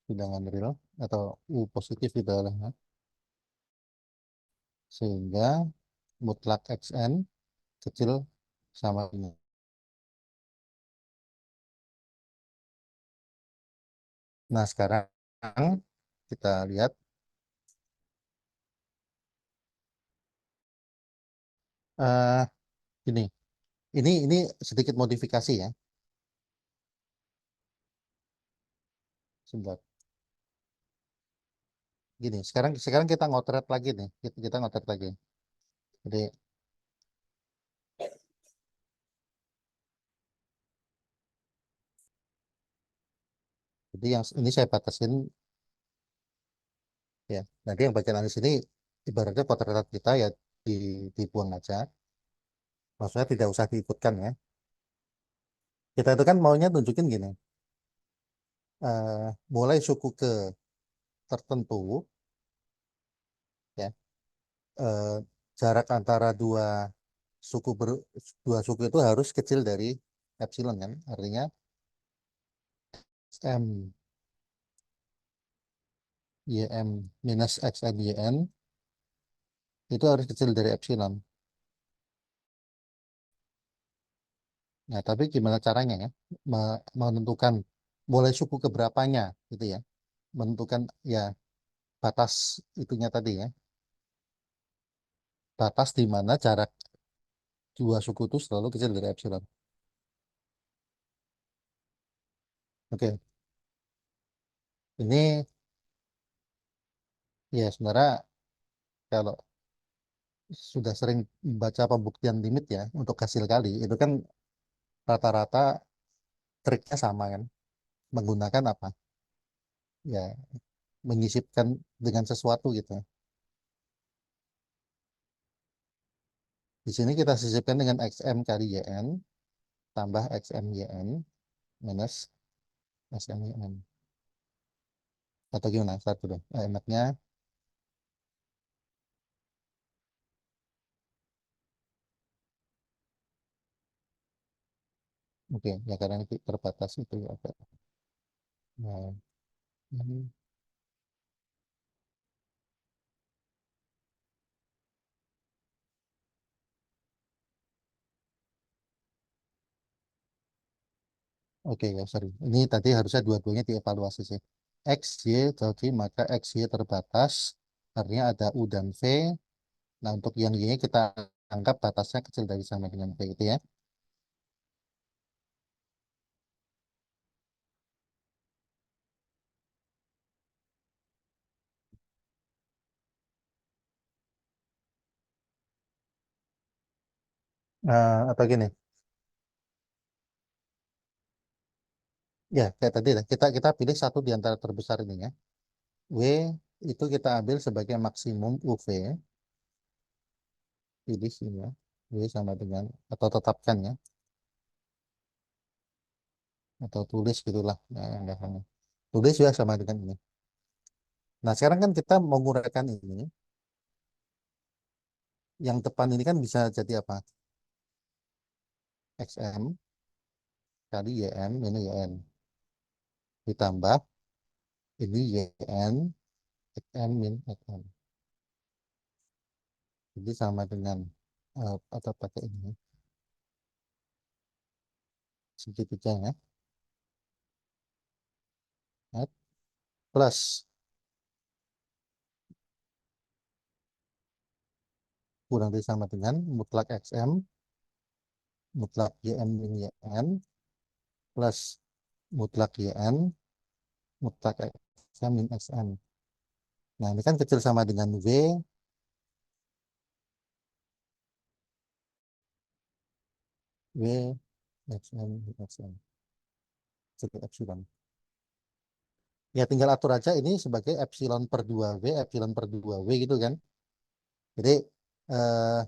bilangan real atau U positif di dalamnya sehingga mutlak xn kecil sama ini. Nah, sekarang kita lihat eh ini. Ini sedikit modifikasi ya. Sebentar. Gini, sekarang sekarang kita ngotret lagi nih. Kita ngotret lagi. Jadi yang ini saya batasin ya. Nanti yang bagian anis ini ibaratnya potret kita ya di dibuang aja. Maksudnya tidak usah diikutkan ya. Kita itu kan maunya tunjukin gini. Mulai suku ke tertentu ya. eh, Jarak antara dua suku itu harus kecil dari epsilon kan. Artinya m ym minus xn yn itu harus kecil dari epsilon. Nah, tapi gimana caranya ya menentukan mulai suku keberapanya gitu ya. Menentukan ya batas itunya tadi ya. Batas di mana jarak dua suku itu selalu kecil dari epsilon. Oke, ini ya sebenarnya kalau sudah sering baca pembuktian limit ya untuk hasil kali itu kan rata-rata triknya sama kan, menggunakan apa? Ya, menyisipkan dengan sesuatu gitu. Di sini kita sisipkan dengan XM kali YN tambah XM YN minus XM YN. Atau gimana? Satu dong. Enaknya, oke, ya karena ini terbatas itu ya. Oke. Nah, ini, oke ya, sorry. Ini tadi harusnya dua-duanya dievaluasi sih. X, Y, jadi maka X, Y terbatas. Artinya ada U dan V. Nah, untuk yang Y kita anggap batasnya kecil dari sama dengan V gitu ya. Atau gini, ya kayak tadi lah. Kita pilih satu di antara terbesar ini ya. W itu kita ambil sebagai maksimum UV. Pilih sini ya. W sama dengan, atau tetapkan ya. Atau tulis gitulah. Nah, yang gampangnya. Tulis ya sama dengan ini. Nah, sekarang kan kita mau menguraikan ini. Yang depan ini kan bisa jadi apa? XM kali YN, ini YN. Ditambah ini YN, XM min XM. Jadi sama dengan, atau pakai ini, segitiganya. Nah, plus kurang dari sama dengan mutlak XM, mutlak YN min YN, plus mutlak YN, mutlak XM min XM. Nah, ini kan kecil sama dengan W, W, XM, min XM. Jadi epsilon. Ya tinggal atur aja ini sebagai epsilon per 2W, epsilon per 2W gitu kan. Jadi eh,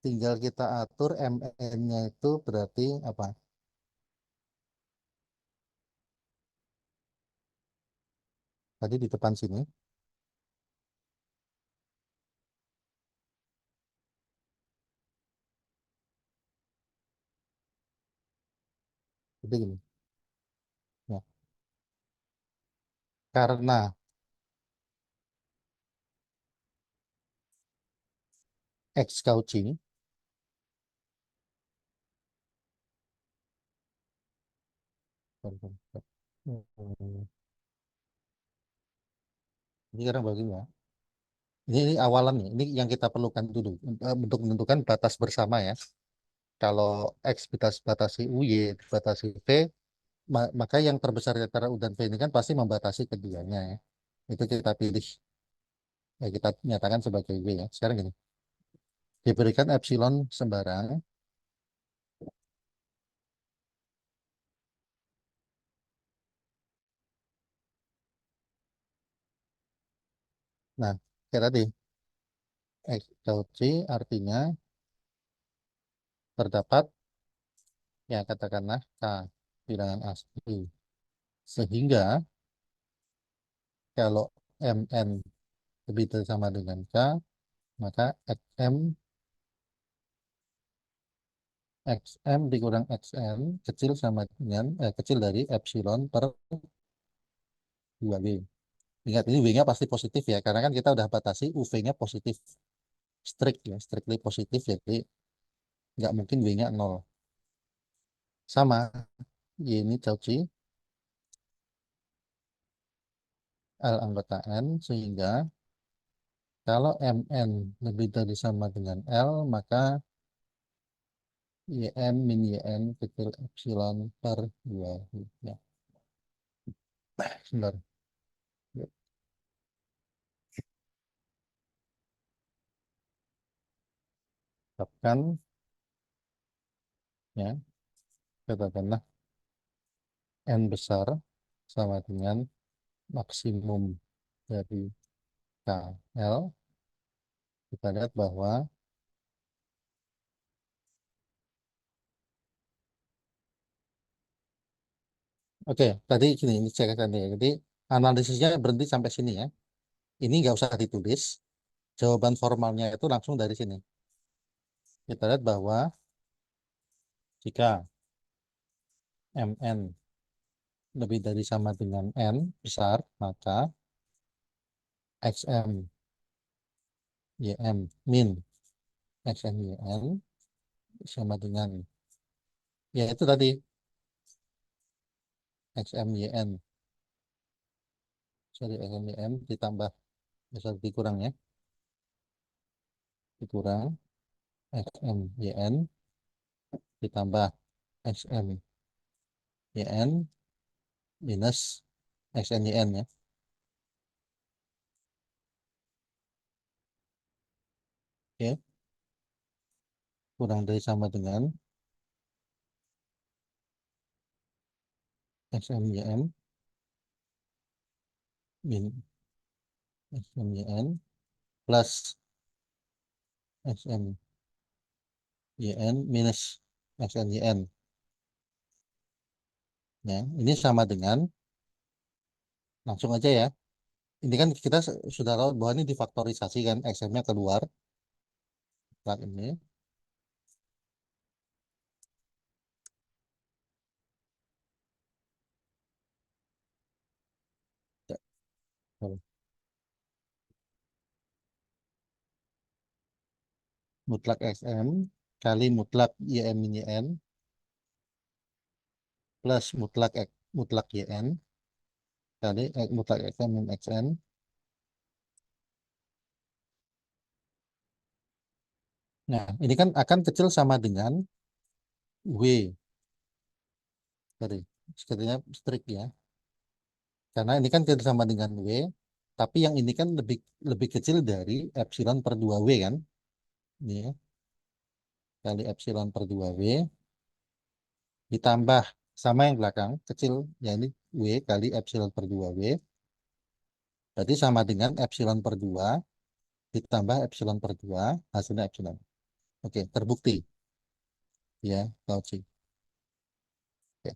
tinggal kita atur MN-nya itu berarti apa? Tadi di depan sini. Jadi gini. Ya. Karena X Cauchy, hmm, ini sekarang begini ya. Ini awalan nih. Ini yang kita perlukan dulu untuk menentukan batas bersama ya. Kalau X batasi UY, batasi V, maka yang terbesar antara U dan V ini kan pasti membatasi keduanya ya. Itu kita pilih, ya kita nyatakan sebagai W ya. Sekarang gini, diberikan epsilon sembarang. Nah, kayak tadi, X atau C artinya terdapat, ya katakanlah K bilangan asli. Sehingga kalau MN lebih dari sama dengan K, maka XM, XM dikurang XN kecil sama dengan, kecil dari epsilon per 2W. Ingat ini W-nya pasti positif ya, karena kan kita udah batasi UV-nya positif. Strict ya, strictly positif, jadi nggak mungkin W-nya 0. Sama, Y ini Cauchy, L anggota N, sehingga Kalau MN lebih dari sama dengan L, maka YM min YN kecil epsilon per 2. Ya, sebentar. Tetapkan, ya, katakanlah N besar sama dengan maksimum dari KL. Kita lihat bahwa, oke, tadi gini, ini cek tadi ya. Jadi analisisnya berhenti sampai sini ya. Ini nggak usah ditulis. Jawaban formalnya itu langsung dari sini. Kita lihat bahwa jika MN lebih dari sama dengan N besar, maka XM YM min XM YN sama dengan, ya itu tadi, XM YN, sorry, XM YN ditambah, besar dikurang ya, dikurang XM YN ditambah XM YN minus XN YN ya. Oke, kurang dari sama dengan XM YN min XM YN plus XM YN minus XN YN. Ya, ini sama dengan, langsung aja ya. Ini kan kita sudah tahu bahwa ini difaktorisasi kan, XM-nya keluar. Saat ini. Ya, sorry. Mutlak XM kali mutlak YM min YN plus mutlak YN kali mutlak XM min XN. Nah, ini kan akan kecil sama dengan W. Sorry, sepertinya strik ya. Karena ini kan kecil sama dengan W, tapi yang ini kan lebih lebih kecil dari epsilon per 2W kan. Ini ya, kali epsilon per 2W ditambah sama yang belakang kecil, ya ini W kali epsilon per 2W. Berarti sama dengan epsilon per 2 ditambah epsilon per 2 hasilnya epsilon. Oke, terbukti ya, Cauchy. Oke,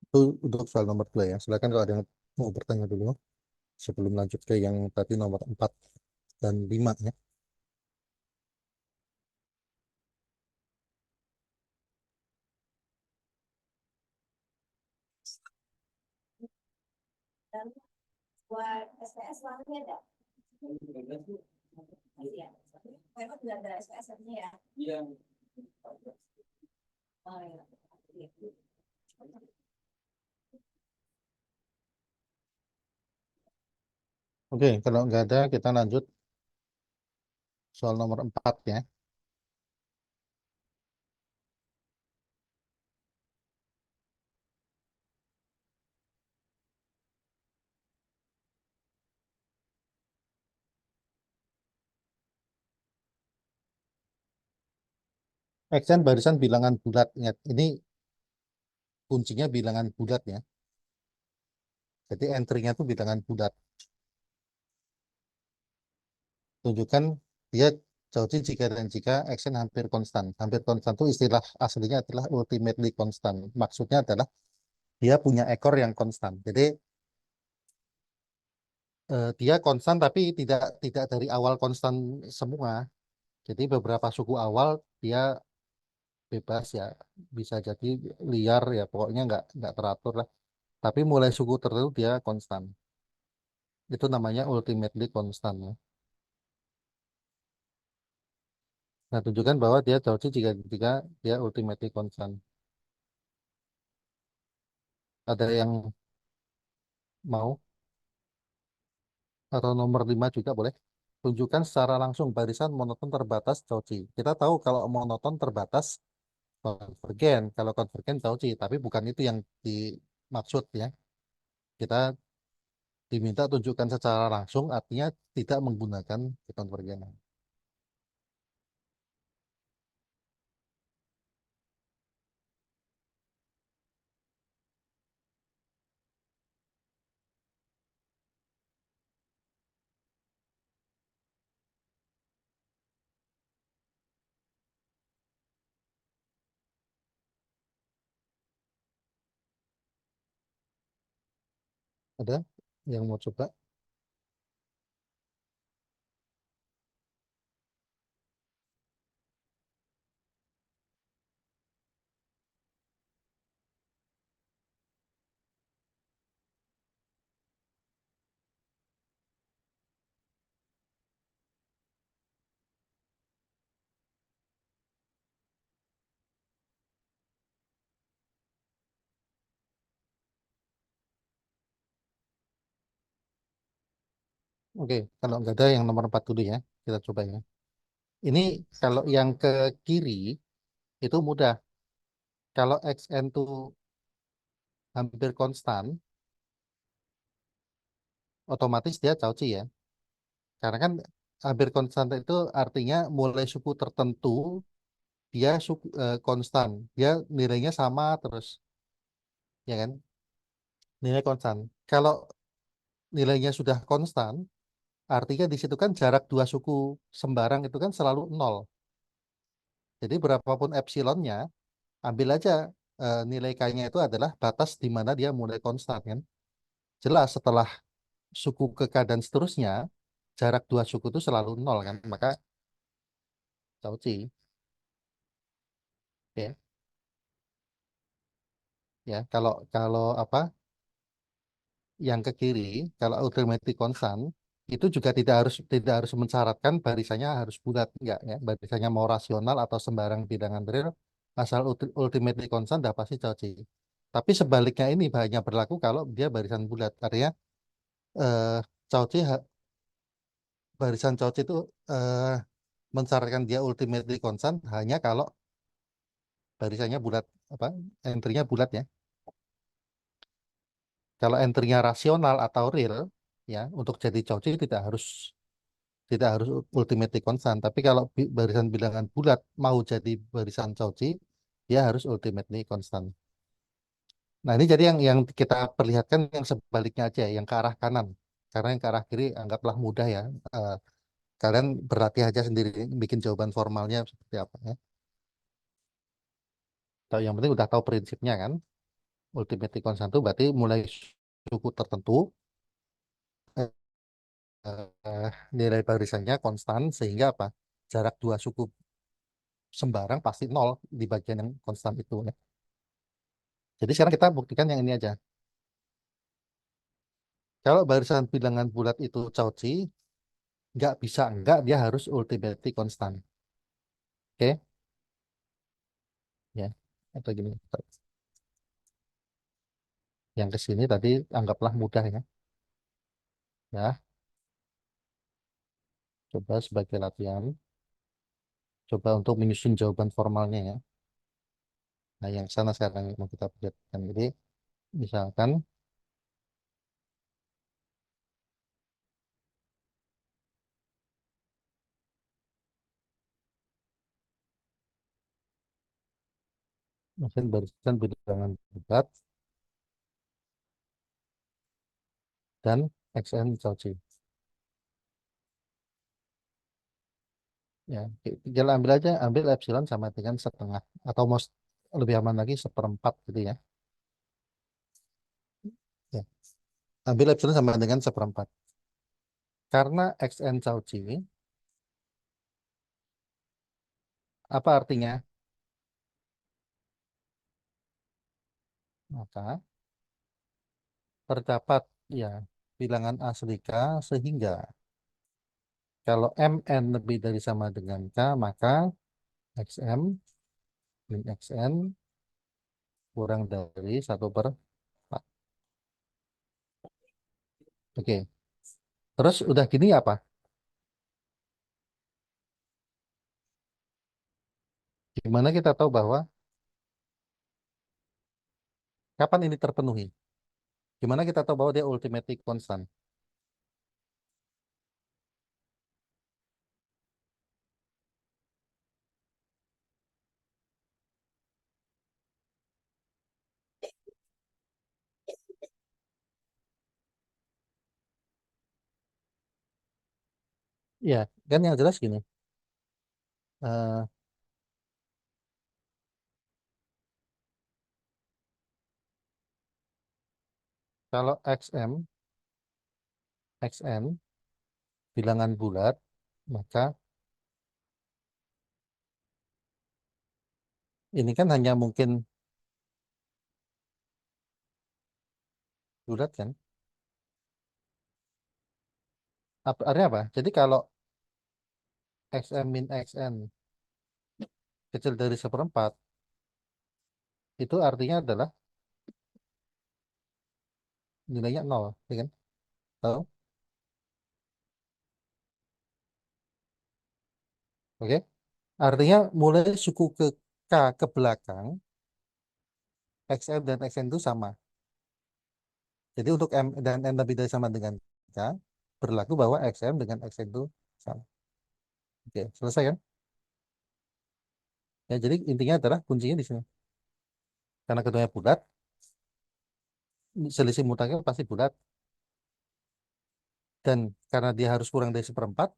itu untuk soal nomor 2 ya. Silakan kalau ada yang mau bertanya dulu sebelum lanjut ke yang tadi nomor 4 dan 5 ya. Buat SPS langsung ada. Iya. Memang tidak ada SPS-nya ya. Iya. Oh iya. Oke, kalau nggak ada kita lanjut soal nomor 4 ya. Xn barisan bilangan bulat. Ingat, ini kuncinya bilangan bulat ya. Jadi entry-nya itu bilangan bulat. Tunjukkan dia Cauchy jika dan jika Xn hampir konstan. Hampir konstan itu istilah aslinya adalah ultimately constant. Maksudnya adalah dia punya ekor yang konstan. Jadi dia konstan tapi tidak tidak dari awal konstan semua. Jadi beberapa suku awal dia bebas ya, bisa jadi liar ya, pokoknya nggak teratur lah. Tapi mulai suku tertentu dia konstan. Itu namanya ultimately konstan ya. Nah, tunjukkan bahwa dia Cauchy jika dia ultimately konstan. Ada yang mau? Atau nomor 5 juga boleh. Tunjukkan secara langsung barisan monoton terbatas Cauchy. Kita tahu kalau monoton terbatas konvergen, kalau konvergen Cauchy, tapi bukan itu yang dimaksud ya. Kita diminta tunjukkan secara langsung, artinya tidak menggunakan konvergenan. Ada yang mau coba? Oke, kalau nggak ada yang nomor 4 dulu ya, kita coba ya. Ini kalau yang ke kiri itu mudah. Kalau XN itu hampir konstan, otomatis dia Cauchy ya. Karena kan hampir konstan itu artinya mulai suku tertentu dia konstan. Dia nilainya sama terus, ya kan? Nilai konstan. Kalau nilainya sudah konstan, artinya di situ kan jarak dua suku sembarang itu kan selalu nol. Jadi berapapun epsilonnya, ambil aja nilai k-nya itu adalah batas di mana dia mulai konstan kan. Jelas setelah suku ke k dan seterusnya, jarak dua suku itu selalu nol kan. Maka Cauchy ya. Ya, kalau kalau apa yang ke kiri, kalau automatic constant itu juga tidak harus mensyaratkan barisannya harus bulat enggak ya. Barisannya mau rasional atau sembarang bilangan real asal ultimately constant dah pasti Cauchy. Tapi sebaliknya ini hanya berlaku kalau dia barisan bulat. Artinya eh, Cauchy barisan Cauchy itu eh, mensyaratkan dia ultimately constant hanya kalau barisannya bulat apa entry-nya bulat ya. Kalau entry-nya rasional atau real ya untuk jadi Cauchy tidak harus ultimately constant. Tapi kalau barisan bilangan bulat mau jadi barisan Cauchy, dia harus ultimately constant. Nah, ini jadi yang kita perlihatkan yang sebaliknya aja, yang ke arah kanan. Karena yang ke arah kiri anggaplah mudah ya. Eh, Kalian berlatih aja sendiri bikin jawaban formalnya seperti apa ya. Tahu yang penting udah tahu prinsipnya kan. Ultimately constant itu berarti mulai suku tertentu eh, nilai barisannya konstan sehingga apa? Jarak dua suku sembarang pasti nol di bagian yang konstan itu ya. Jadi sekarang kita buktikan yang ini aja. Kalau barisan bilangan bulat itu Cauchy, nggak bisa enggak, dia harus ultimately konstan. Oke, ya. Atau gini, yang ke sini tadi anggaplah mudah ya. Ya, coba sebagai latihan, coba untuk menyusun jawaban formalnya ya. Nah, yang sana sekarang yang mau kita perlihatkan. Jadi, misalkan, barisan bilangan bulat dan XN Cauchy. Ya, tinggal ambil aja, ambil epsilon sama dengan setengah. Atau mau lebih aman lagi seperempat gitu ya. Ya, ambil epsilon sama dengan seperempat. Karena XN Cauchy, apa artinya? Maka terdapat ya bilangan asli K sehingga kalau MN lebih dari sama dengan K, maka XM min XN kurang dari 1/4. Oke. Terus udah gini apa? Gimana kita tahu bahwa kapan ini terpenuhi? Gimana kita tahu bahwa dia ultimately constant? Ya, kan yang jelas gini. eh, Kalau xn bilangan bulat, maka ini kan hanya mungkin bulat kan? Artinya apa? Jadi kalau xm min xn kecil dari seperempat, itu artinya adalah nilainya nol, ya kan? Tahu? Oke? Artinya mulai suku ke k ke belakang, xm dan xn itu sama. Jadi untuk m dan n lebih dari sama dengan k, berlaku bahwa xm dengan xn itu sama. Oke, selesai kan? Ya, jadi intinya adalah kuncinya di sini. Karena keduanya bulat, selisih mutlaknya pasti bulat. Dan karena dia harus kurang dari seperempat,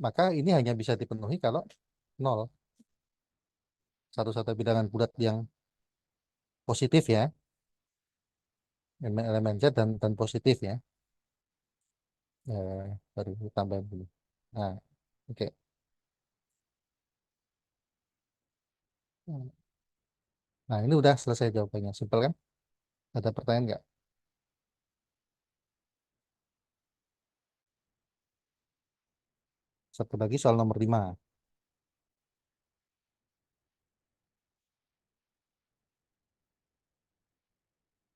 maka ini hanya bisa dipenuhi kalau nol. Satu-satu bilangan bulat yang positif ya, elemen Z dan positif ya. Baru tambahin dulu. Nah, oke. Nah, ini udah selesai jawabannya. Simpel kan? Ada pertanyaan nggak? Satu lagi soal nomor 5.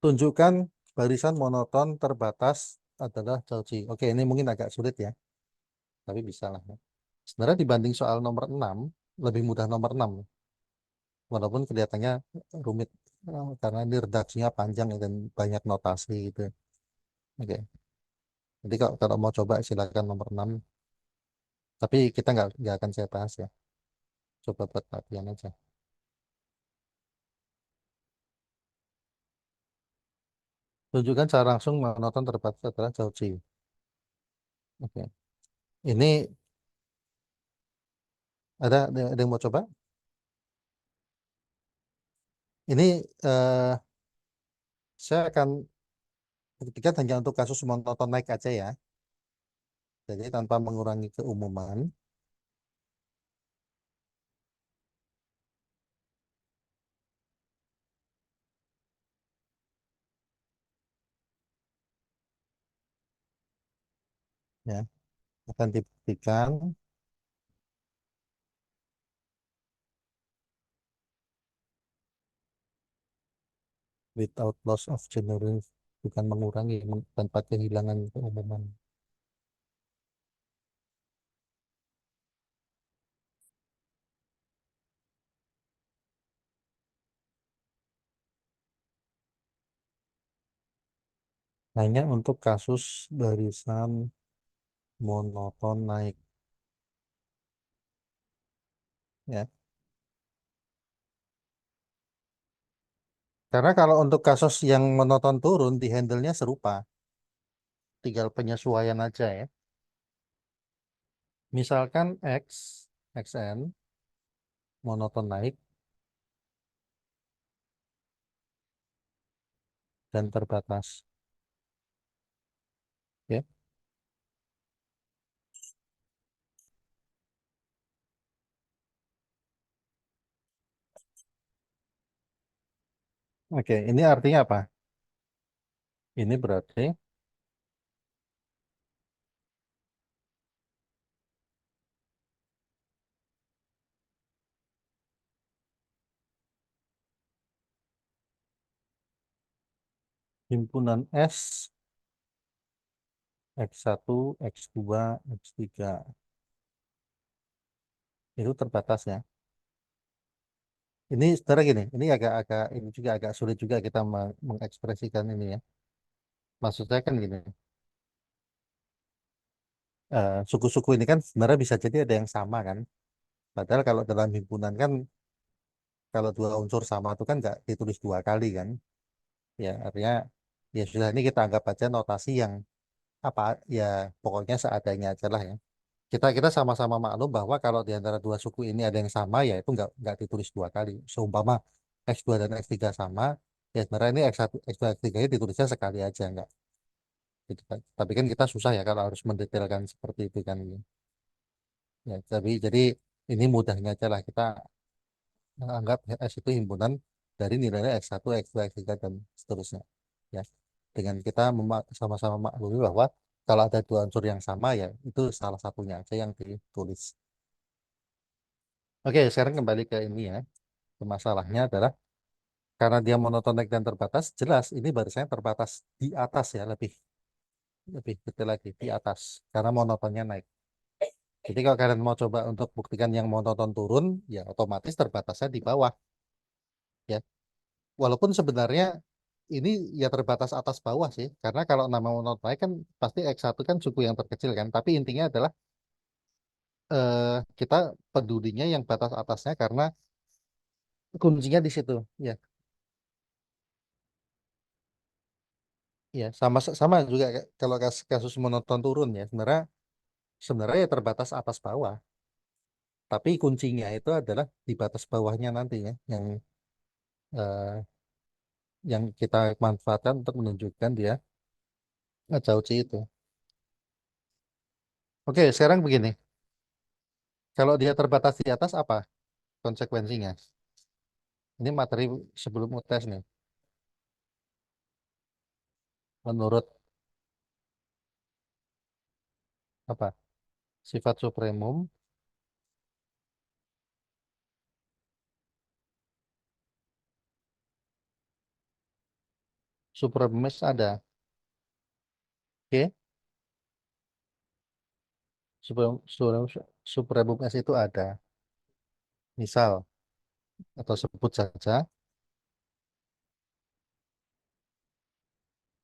Tunjukkan barisan monoton terbatas adalah Cauchy. Oke, ini mungkin agak sulit ya, tapi bisa lah ya. Sebenarnya dibanding soal nomor 6 lebih mudah nomor 6, walaupun kelihatannya rumit karena ini redaksinya panjang dan banyak notasi gitu. Oke, jadi kalau mau coba silakan nomor 6, tapi kita nggak akan saya bahas ya. Coba buat latihan aja. Tunjukkan cara langsung menonton terbatas adalah Cauchy. Oke, ini ada yang mau coba? Ini saya akan buktikan hanya untuk kasus monoton naik aja ya. Jadi tanpa mengurangi keumuman. Ya, akan dibuktikan without loss of general, bukan mengurangi tanpa kehilangan keumuman. Hanya untuk kasus barisan monoton naik ya. Karena kalau untuk kasus yang monoton turun di handle-nya serupa, tinggal penyesuaian aja ya. Misalkan xn monoton naik dan terbatas ya. Oke, ini artinya apa? Ini berarti himpunan S X1, X2, X3. Itu terbatas ya. Ini sebenarnya gini, ini agak-agak ini juga agak sulit juga kita mengekspresikan ini ya. Maksud saya kan gini, suku-suku ini kan sebenarnya bisa jadi ada yang sama kan. Padahal kalau dalam himpunan kan kalau dua unsur sama itu kan nggak ditulis dua kali kan. Ya artinya ya sudah ini kita anggap aja notasi yang apa ya pokoknya seadanya aja lah ya. Kita kita sama-sama maklum bahwa kalau di antara dua suku ini ada yang sama ya itu nggak ditulis dua kali. Seumpama X2 dan X3 sama, ya sebenarnya ini X1, X2, X3 ini ditulisnya sekali aja nggak gitu kan. Tapi kan kita susah ya kalau harus mendetailkan seperti itu kan. Ya, tapi jadi ini mudahnya aja lah kita anggap S itu himpunan dari nilai X1, X2, X3 dan seterusnya. Ya, dengan kita sama-sama maklumi bahwa kalau ada dua unsur yang sama ya itu salah satunya aja yang ditulis. Oke, sekarang kembali ke ini ya. Masalahnya adalah karena dia monotonik dan terbatas, jelas ini barisannya terbatas di atas ya, lebih lebih detail lagi di atas karena monotonnya naik. Jadi kalau kalian mau coba untuk buktikan yang monoton turun, ya otomatis terbatasnya di bawah ya. Walaupun sebenarnya ini ya terbatas atas bawah sih, karena kalau nama monoton naik kan pasti X1 kan suku yang terkecil kan, tapi intinya adalah kita pedulinya yang batas atasnya karena kuncinya di situ ya. Ya, sama sama juga kalau kasus monoton turun ya, sebenarnya ya terbatas atas bawah, tapi kuncinya itu adalah di batas bawahnya nantinya eh, yang kita manfaatkan untuk menunjukkan dia Cauchy itu. Oke, sekarang begini, kalau dia terbatas di atas apa konsekuensinya? Ini materi sebelum UTS nih. Menurut apa? Sifat supremum, supremus ada. Oke, supremum S itu ada. Misal atau sebut saja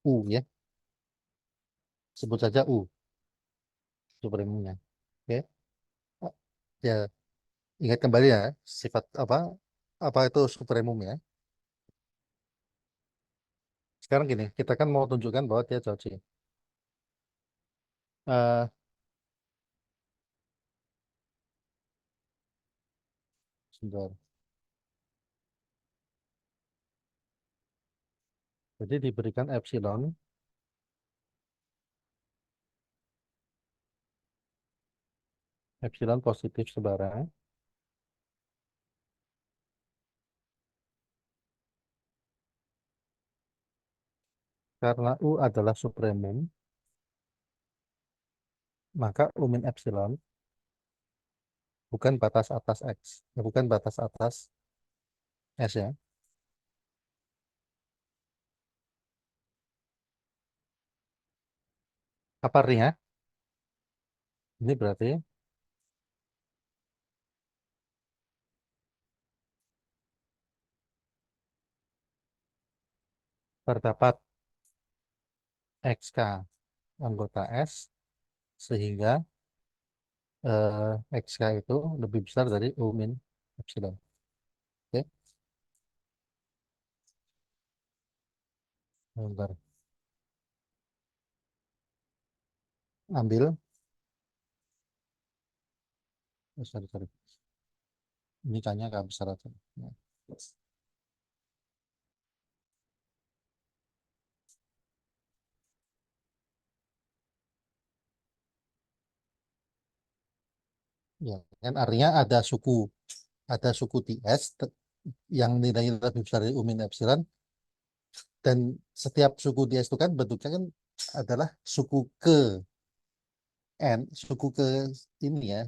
U ya, sebut saja U supremumnya. Oke, ya ingat kembali ya sifat apa itu supremum ya. Sekarang gini, kita kan mau tunjukkan bahwa dia Cauchy. Eh, Sebentar. Jadi diberikan epsilon positif sebarang karena U adalah supremum, maka U min epsilon bukan batas atas X, bukan batas atas S ya. Apa artinya? Ini berarti terdapat XK anggota S sehingga XK itu lebih besar dari U min epsilon. Oke, bentar. Ambil, sorry, sorry. Ini kayaknya nggak besar aja. Ya. Ya, kan artinya ada suku TS yang nilainya lebih besar dari U min epsilon dan setiap suku TS itu kan bentuknya kan adalah suku ke ini ya,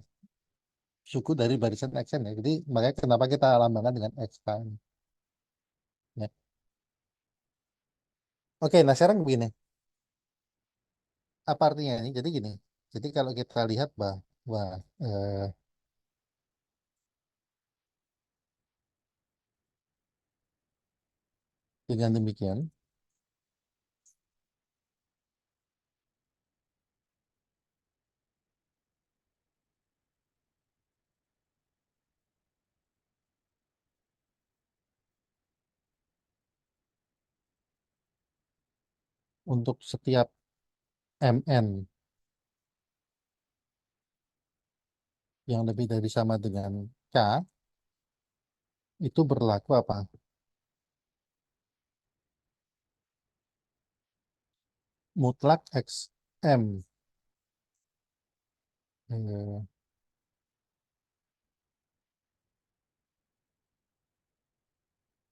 suku dari barisan XN ya. Jadi makanya kenapa kita lambangkan dengan XK ini. Ya. Oke, nah sekarang begini. apa artinya ini? Jadi gini. Jadi kalau kita lihat bahwa eh, dengan demikian untuk setiap mn yang lebih dari sama dengan k itu berlaku apa? Mutlak x m. Eh,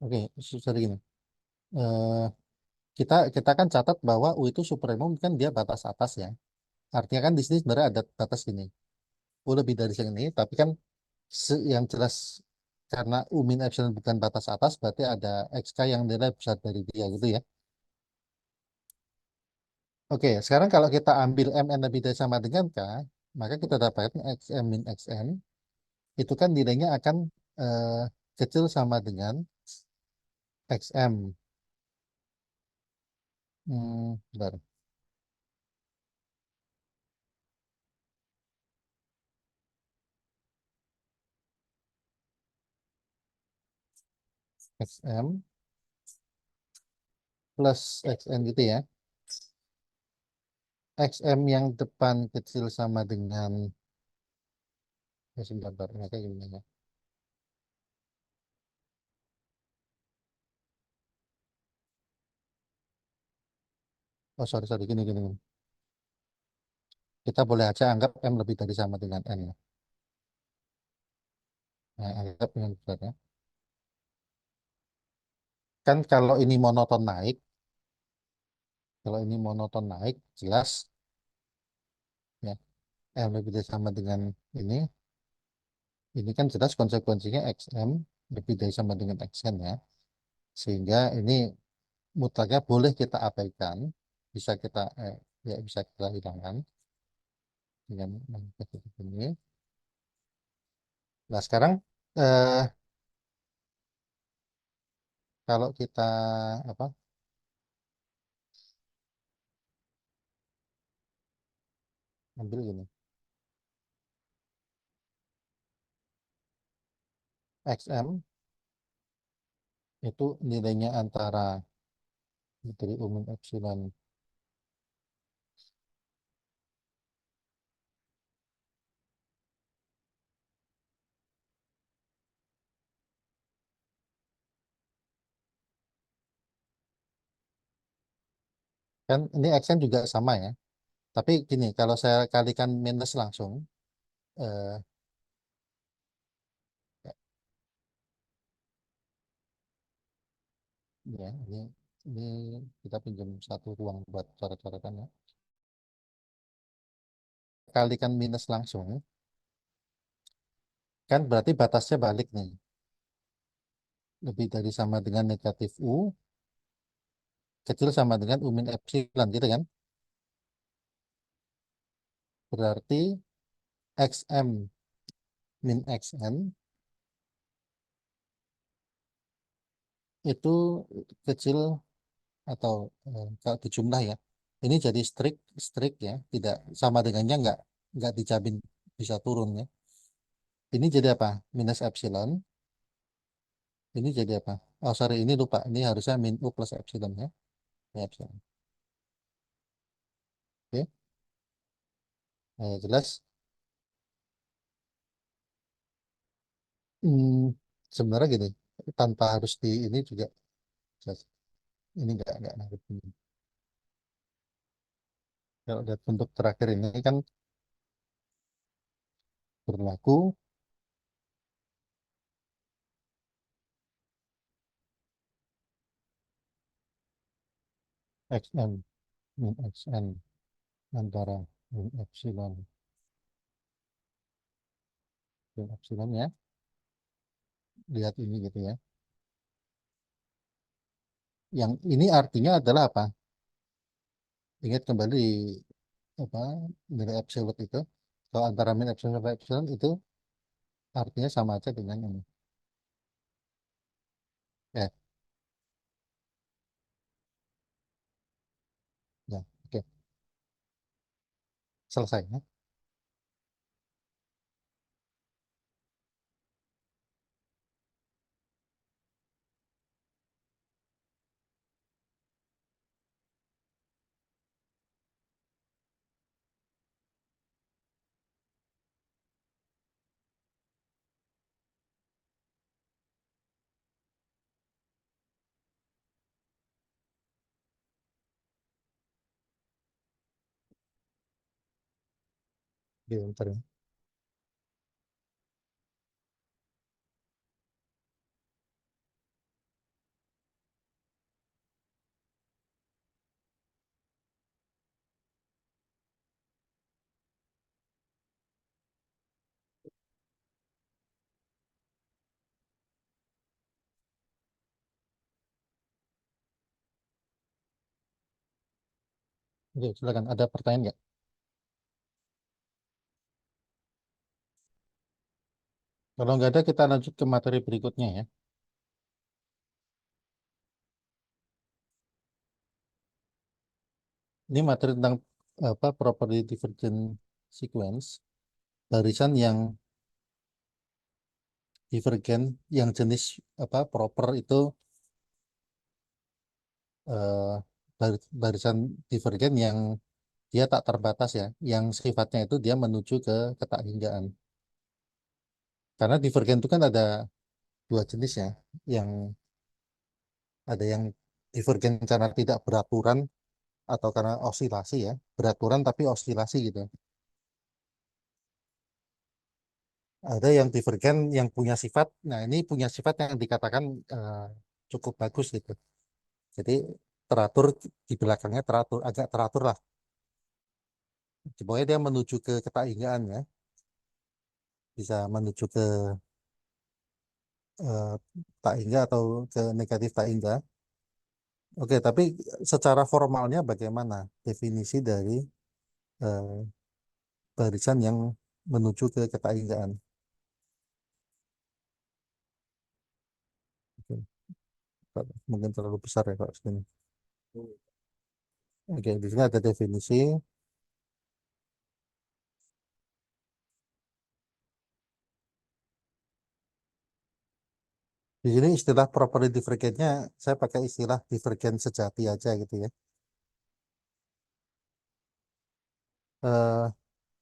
Oke, sorry gini. Eh, kita kita kan catat bahwa U itu supremum kan dia batas atas ya. Artinya kan di sini sebenarnya ada batas ini. U lebih dari yang ini, tapi kan yang jelas karena U min epsilon bukan batas atas, berarti ada XK yang nilai besar dari dia gitu ya. Oke, sekarang kalau kita ambil Mn lebih dari sama dengan K, maka kita dapatkan Xm min Xn, itu kan nilainya akan eh, kecil sama dengan Xm. Bentar. Xm plus Xn gitu ya. Xm yang depan kecil sama dengan, ya sebentar, mereka gimana ya? Oh sorry, sorry, gini, gini, gini. Kita boleh aja anggap M lebih dari sama dengan N ya. Nah, anggap dengan besar ya. Kan kalau ini monoton naik, jelas ya M lebih dari sama dengan ini, ini kan jelas konsekuensinya XM lebih dari sama dengan XN ya. Sehingga ini mutlaknya boleh kita abaikan, bisa kita ya bisa kita hilangkan dengan seperti ini. Nah sekarang eh, kalau kita apa ambil gini, XM itu nilainya antara dari umum epsilon kan ini XN juga sama ya. Tapi gini, kalau saya kalikan minus langsung, eh, ya ini kita pinjam satu ruang buat coret-coretan ya. Kalikan minus langsung, kan berarti batasnya balik nih. Lebih dari sama dengan negatif U, kecil sama dengan U min epsilon gitu kan. Berarti XM min XN itu kecil atau kalau dijumlah ya. Ini jadi strict strict ya, tidak sama dengannya nggak dijamin bisa turun ya. Ini jadi apa? Minus epsilon. Ini jadi apa? Oh sorry, ini lupa. Ini harusnya min U plus epsilon ya. Ini epsilon. Oke. Jelas. Hmm, sebenarnya gini, tanpa harus di ini juga jelas. Ini nggak nangkep ini. Kalau lihat bentuk terakhir ini kan berlaku XM min XN antara min epsilon dan epsilon ya. Lihat ini gitu ya. Yang ini artinya adalah apa? Ingat kembali apa nilai absolut itu, kalau antara min epsilon sampai epsilon itu artinya sama aja dengan ini. Ya, ya, oke, selesai ya. Oke, bentar ya. Oke, silakan. Ada pertanyaan nggak? Kalau nggak ada, kita lanjut ke materi berikutnya ya. Ini materi tentang apa property divergent sequence, barisan yang divergen, yang jenis apa proper itu eh, barisan divergen yang dia tak terbatas ya, yang sifatnya itu dia menuju ke ketakhinggaan. Karena divergen itu kan ada dua jenis ya, yang ada yang divergen karena tidak beraturan atau karena osilasi ya, beraturan tapi osilasi gitu. Ada yang divergen yang punya sifat, nah ini punya sifat yang dikatakan cukup bagus gitu. Jadi teratur di belakangnya teratur, agak teratur lah. Pokoknya dia menuju ke ketainggaan ya, bisa menuju ke eh, taingga atau ke negatif taingga. Oke, tapi secara formalnya bagaimana definisi dari eh, barisan yang menuju ke ketainggaan? Oke, mungkin terlalu besar ya Pak segini. Oke, di sini ada definisi. Di sini istilah properly divergentnya saya pakai istilah divergen sejati aja gitu ya. Eh,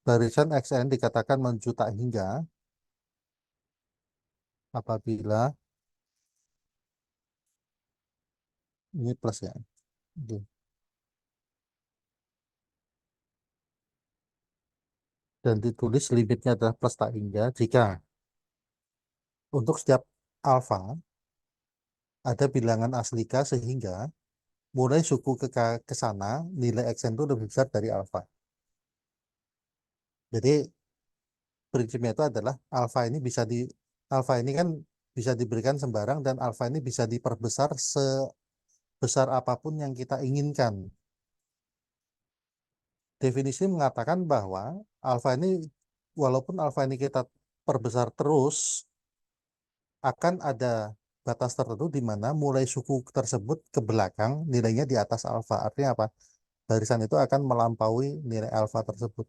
Barisan XN dikatakan menuju tak hingga apabila ini plus ya. Oke. Dan ditulis limitnya adalah plus tak hingga jika untuk setiap alfa ada bilangan asli K sehingga mulai suku ke sana nilai XN itu lebih besar dari alfa. Jadi prinsipnya itu adalah alfa ini kan bisa diberikan sembarang dan alfa ini bisa diperbesar sebesar apapun yang kita inginkan. Definisi mengatakan bahwa alfa ini walaupun alfa ini kita perbesar terus akan ada batas tertentu di mana mulai suku tersebut ke belakang nilainya di atas alfa. Artinya apa? Barisan itu akan melampaui nilai alfa tersebut.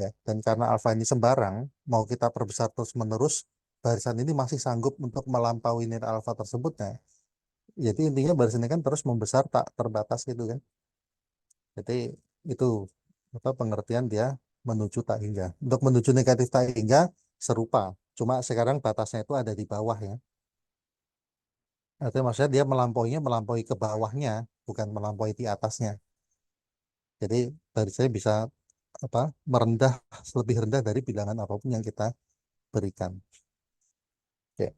Ya, dan karena alfa ini sembarang, mau kita perbesar terus-menerus, barisan ini masih sanggup untuk melampaui nilai alfa tersebut. Nah, jadi intinya barisan ini kan terus membesar tak terbatas gitu kan. Jadi itu apa pengertian dia menuju tak hingga. Untuk menuju negatif tak hingga serupa, cuma sekarang batasnya itu ada di bawah ya. Artinya maksudnya dia melampaui ke bawahnya, bukan melampaui di atasnya. Jadi barisannya bisa apa merendah lebih rendah dari bilangan apapun yang kita berikan. Oke.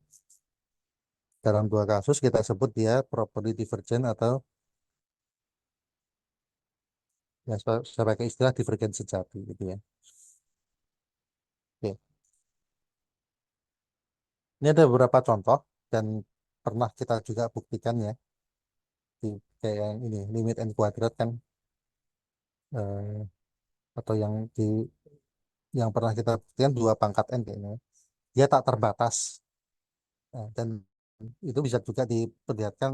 Dalam dua kasus kita sebut dia properly divergent atau ya saya pakai istilah divergen sejati gitu ya. Oke. Ini ada beberapa contoh dan pernah kita juga buktikan ya di kayak yang ini limit n kuadrat kan. eh, atau yang pernah kita buktikan 2 pangkat n kayaknya. Dia tak terbatas. Nah, dan itu bisa juga diperlihatkan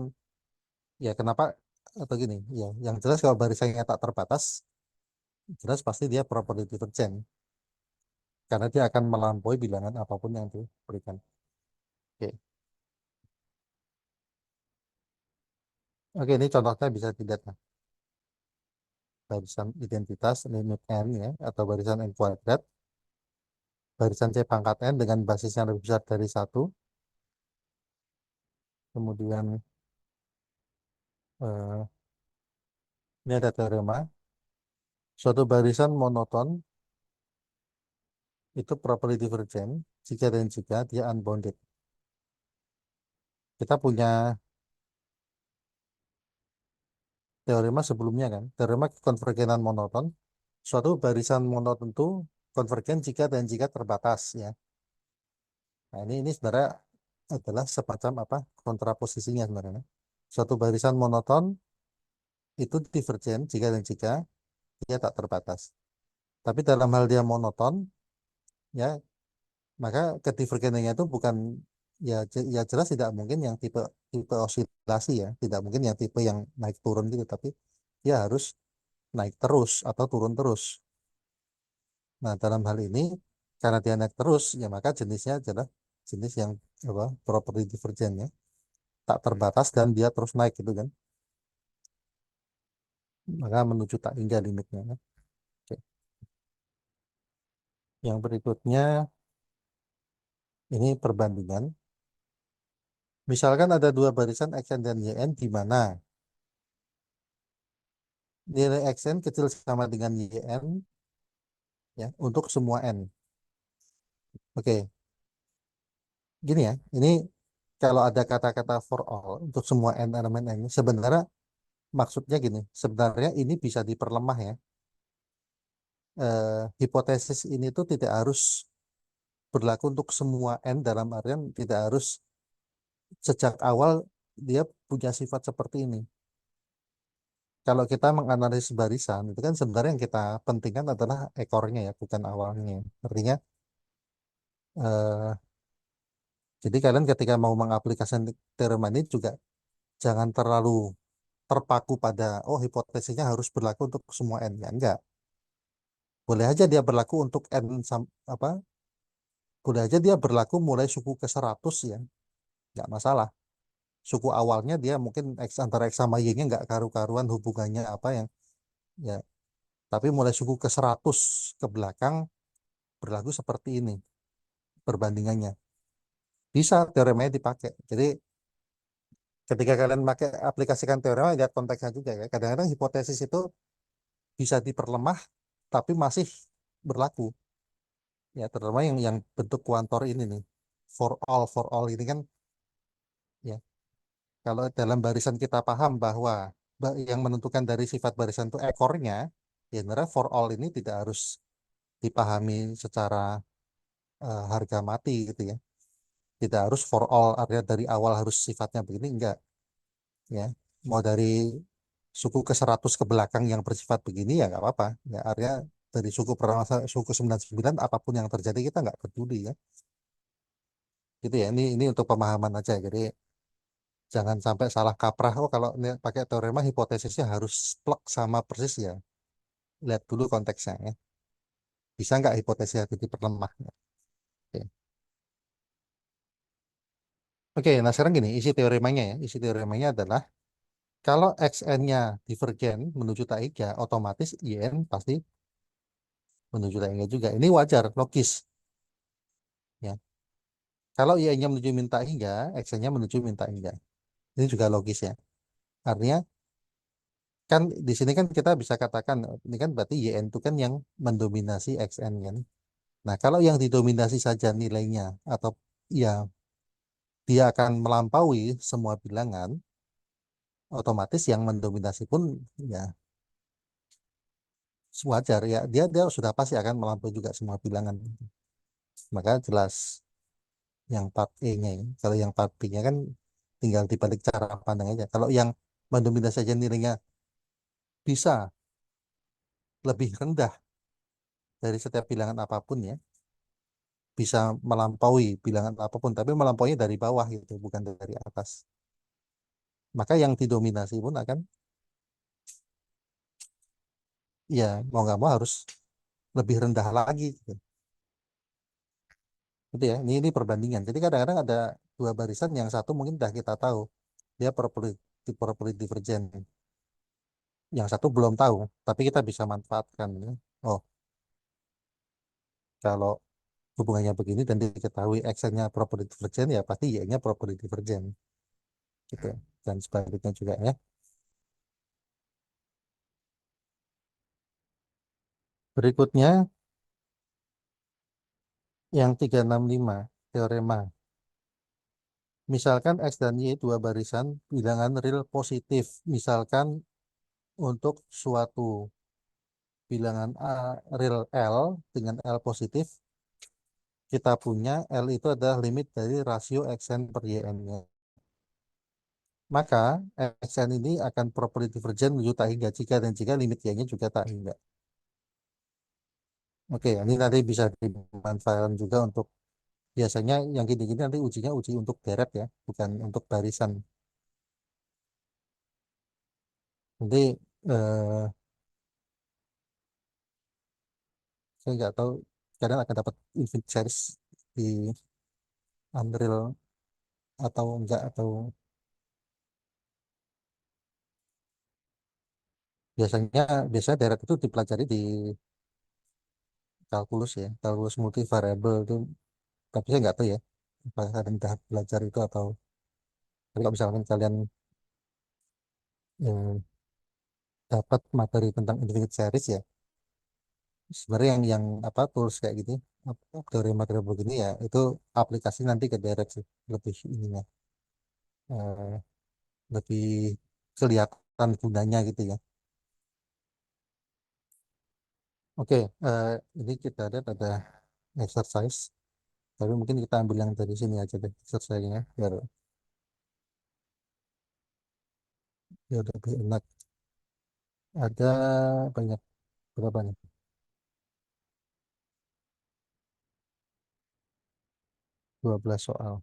ya kenapa atau gini ya yang jelas kalau barisannya tak terbatas jelas pasti dia properly divergent karena dia akan melampaui bilangan apapun yang diberikan. Oke. Oke, ini contohnya bisa dilihat nah. Barisan identitas limit n ya atau barisan n kuadrat barisan c pangkat n dengan basis yang lebih besar dari 1. Kemudian eh, ini ada teorema suatu barisan monoton itu properly divergent jika dan jika dia unbounded. Kita punya teorema sebelumnya kan, teorema konvergenan monoton. Suatu barisan monoton itu konvergen jika dan jika terbatas ya. Nah, ini sebenarnya adalah semacam apa? Kontraposisinya sebenarnya. Suatu barisan monoton itu divergen jika dan jika dia tak terbatas. Tapi dalam hal dia monoton ya, maka kedivergenannya itu bukan ya jelas tidak mungkin yang tipe tipe osilasi ya, tidak mungkin yang tipe yang naik turun gitu, tapi dia harus naik terus atau turun terus. Nah, dalam hal ini karena dia naik terus ya maka jenisnya adalah jenis yang apa properly divergent ya, tak terbatas dan dia terus naik gitu kan. Maka menuju tak hingga limitnya ya. Oke. Yang berikutnya ini perbandingan. Misalkan ada dua barisan xn dan yn di mana nilai xn kecil sama dengan yn ya untuk semua n. Oke, gini ya. Ini kalau ada kata-kata for all untuk semua n elemen n sebenarnya maksudnya gini. Sebenarnya ini bisa diperlemah ya. Hipotesis ini tuh tidak harus berlaku untuk semua n dalam artian tidak harus sejak awal dia punya sifat seperti ini. Kalau kita menganalisis barisan itu kan sebenarnya yang kita pentingkan adalah ekornya ya, bukan awalnya. Artinya eh, jadi kalian ketika mau mengaplikasikan teorema ini juga jangan terlalu terpaku pada oh hipotesisnya harus berlaku untuk semua n ya enggak. Boleh aja dia berlaku untuk apa? Boleh aja dia berlaku mulai suku ke 100 ya. Enggak masalah. Suku awalnya dia mungkin X antara X sama Y-nya nggak karu-karuan hubungannya apa yang ya. Tapi mulai suku ke 100 ke belakang berlaku seperti ini perbandingannya. Bisa teoremanya dipakai. Jadi ketika kalian pakai aplikasikan teorema lihat konteksnya juga ya. Kadang-kadang hipotesis itu bisa diperlemah tapi masih berlaku. Ya terutama yang bentuk kuantor ini nih. For all ini kan ya kalau dalam barisan kita paham bahwa yang menentukan dari sifat barisan itu ekornya, ya sebenarnya for all ini tidak harus dipahami secara harga mati gitu ya. Tidak harus for all artinya dari awal harus sifatnya begini enggak ya. Mau dari suku ke 100 ke belakang yang bersifat begini ya nggak apa-apa. Ya artinya dari suku pertama sampai suku 99 apapun yang terjadi kita nggak peduli ya. Gitu ya. Ini untuk pemahaman aja. Jadi jangan sampai salah kaprah. Oh kalau ini pakai teorema hipotesisnya harus plek sama persis ya. Lihat dulu konteksnya ya. Bisa nggak hipotesisnya itu diperlemah? Ya. Oke. Oke, nah sekarang gini, isi teoremanya ya. Isi teoremanya adalah kalau xn-nya divergen menuju tak hingga, otomatis yn pasti menuju tak hingga juga. Ini wajar, logis. Ya. Kalau yn-nya menuju minta hingga, xn-nya menuju minta hingga. Ini juga logis ya. Artinya kan di sini kan kita bisa katakan ini kan berarti yn itu kan yang mendominasi xn kan. Nah, kalau yang didominasi saja nilainya atau ya dia akan melampaui semua bilangan, otomatis yang mendominasi pun ya wajar ya dia dia sudah pasti akan melampaui juga semua bilangan. Maka jelas yang part E-nya ya. Kalau yang part B-nya kan tinggal dibalik cara pandang aja. Kalau yang mendominasi saja nilainya bisa lebih rendah dari setiap bilangan apapun ya, bisa melampaui bilangan apapun, tapi melampaui dari bawah gitu, bukan dari atas. Maka yang didominasi pun akan ya mau nggak mau harus lebih rendah lagi gitu. Gitu ya, ini perbandingan. Jadi kadang-kadang ada dua barisan, yang satu mungkin udah kita tahu dia properly divergent, yang satu belum tahu, tapi kita bisa manfaatkan ya. Oh, kalau hubungannya begini dan diketahui X-nya properly divergent, ya pasti Y-nya properly divergent gitu. Dan sebaliknya juga ya. Berikutnya yang 365 teorema. Misalkan X dan Y dua barisan bilangan real positif. Misalkan untuk suatu bilangan A real L dengan L positif, kita punya L itu adalah limit dari rasio Xn per Yn-nya. Maka Xn ini akan properly divergent menuju tak hingga jika dan jika limit Y-nya juga tak hingga. Oke, ini nanti bisa dimanfaatkan juga untuk biasanya yang gini-gini nanti ujinya uji untuk deret ya, bukan untuk barisan. Nanti eh, saya nggak tahu kadang akan dapat infinite series di Unreal atau enggak, atau biasanya biasanya deret itu dipelajari di kalkulus ya, kalkulus multivariable itu, tapi saya nggak tahu ya apakah kalian udah belajar itu atau. Tapi kalau misalkan kalian eh, dapat materi tentang infinite series ya, sebenarnya yang apa tools kayak gitu, teori-teori begini ya, itu aplikasi nanti ke deret sih, lebih ininya eh, lebih kelihatan gunanya gitu ya. Oke, ini kita lihat ada exercise, tapi mungkin kita ambil yang dari sini aja deh exercise-nya biar lebih enak. Ada banyak, berapa nih? 12 soal.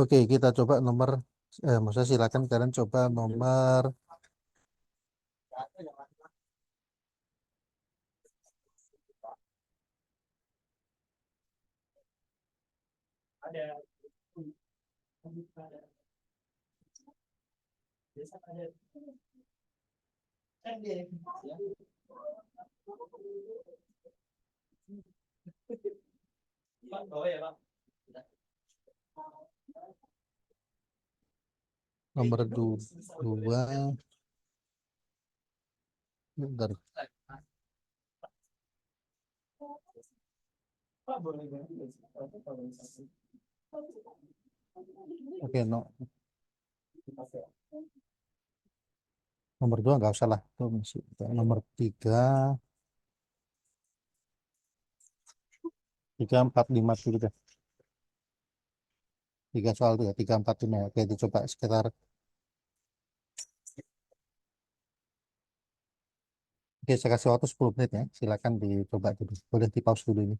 Oke, kita coba nomor, maksudnya silakan kalian coba nomor, nomor dua. Bentar. Oke, no, nomor dua nggak usah lah. Itu masih. Nomor tiga, tiga empat lima dulu deh. Tiga soal tuh ya, tiga empat lima. Oke, dicoba sekitar. Oke, saya kasih waktu 10 menit ya. Silakan dicoba dulu. Boleh di pause dulu ini.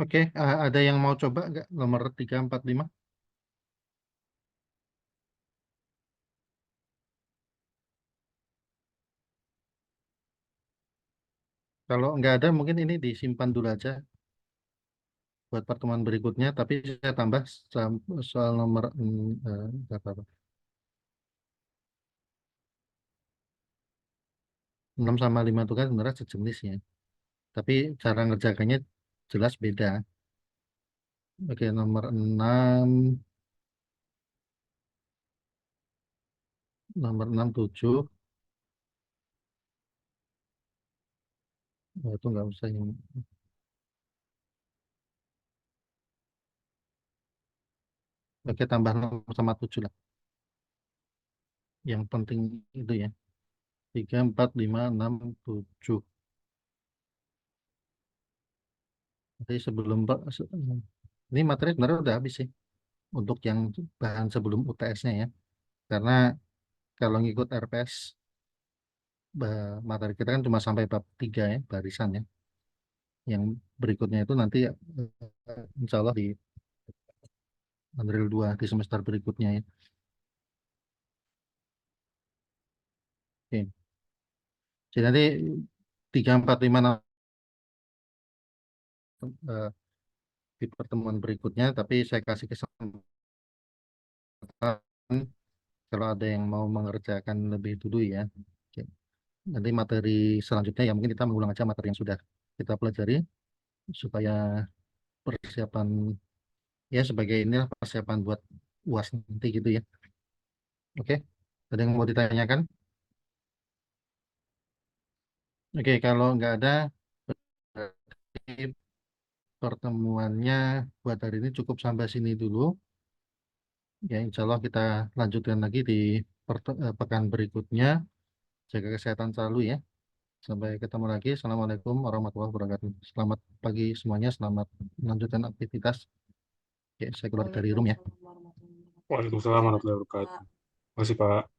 Oke, ada yang mau coba nggak nomor 3, 4, 5? Kalau nggak ada mungkin ini disimpan dulu aja buat pertemuan berikutnya, tapi saya tambah soal nomor berapa, Pak? 6 sama 5 itu kan sebenarnya sejenis ya. Tapi cara ngerjakannya jelas beda. Oke, nomor 6, nomor 6, 7. Itu nggak usah yang. Oke, tambah 6 sama 7 lah. Yang penting itu ya. 3, 4, 5, 6, 7. Jadi sebelum ini materi sebenarnya udah habis sih untuk yang bahan sebelum UTS-nya ya. Karena kalau ngikut RPS materi kita kan cuma sampai bab 3 ya, barisan ya. Yang berikutnya itu nanti insya Allah di Unreal 2 di semester berikutnya ya. Oke. Jadi nanti 3, 4, 5, 6 di pertemuan berikutnya, tapi saya kasih kesempatan kalau ada yang mau mengerjakan lebih dulu ya. Oke. Nanti materi selanjutnya ya mungkin kita mengulang aja materi yang sudah kita pelajari supaya persiapan ya sebagai inilah persiapan buat UAS nanti gitu ya. Oke, ada yang mau ditanyakan? Oke, kalau nggak ada berarti pertemuannya buat hari ini cukup sampai sini dulu. Ya, insya Allah kita lanjutkan lagi di pekan berikutnya. Jaga kesehatan selalu ya. Sampai ketemu lagi. Assalamualaikum warahmatullahi wabarakatuh. Selamat pagi semuanya. Selamat melanjutkan aktivitas. Ya, saya keluar dari room ya. Waalaikumsalam warahmatullahi wabarakatuh. Waalaikumsalam warahmatullahi wabarakatuh. Pak. Terima kasih, Pak.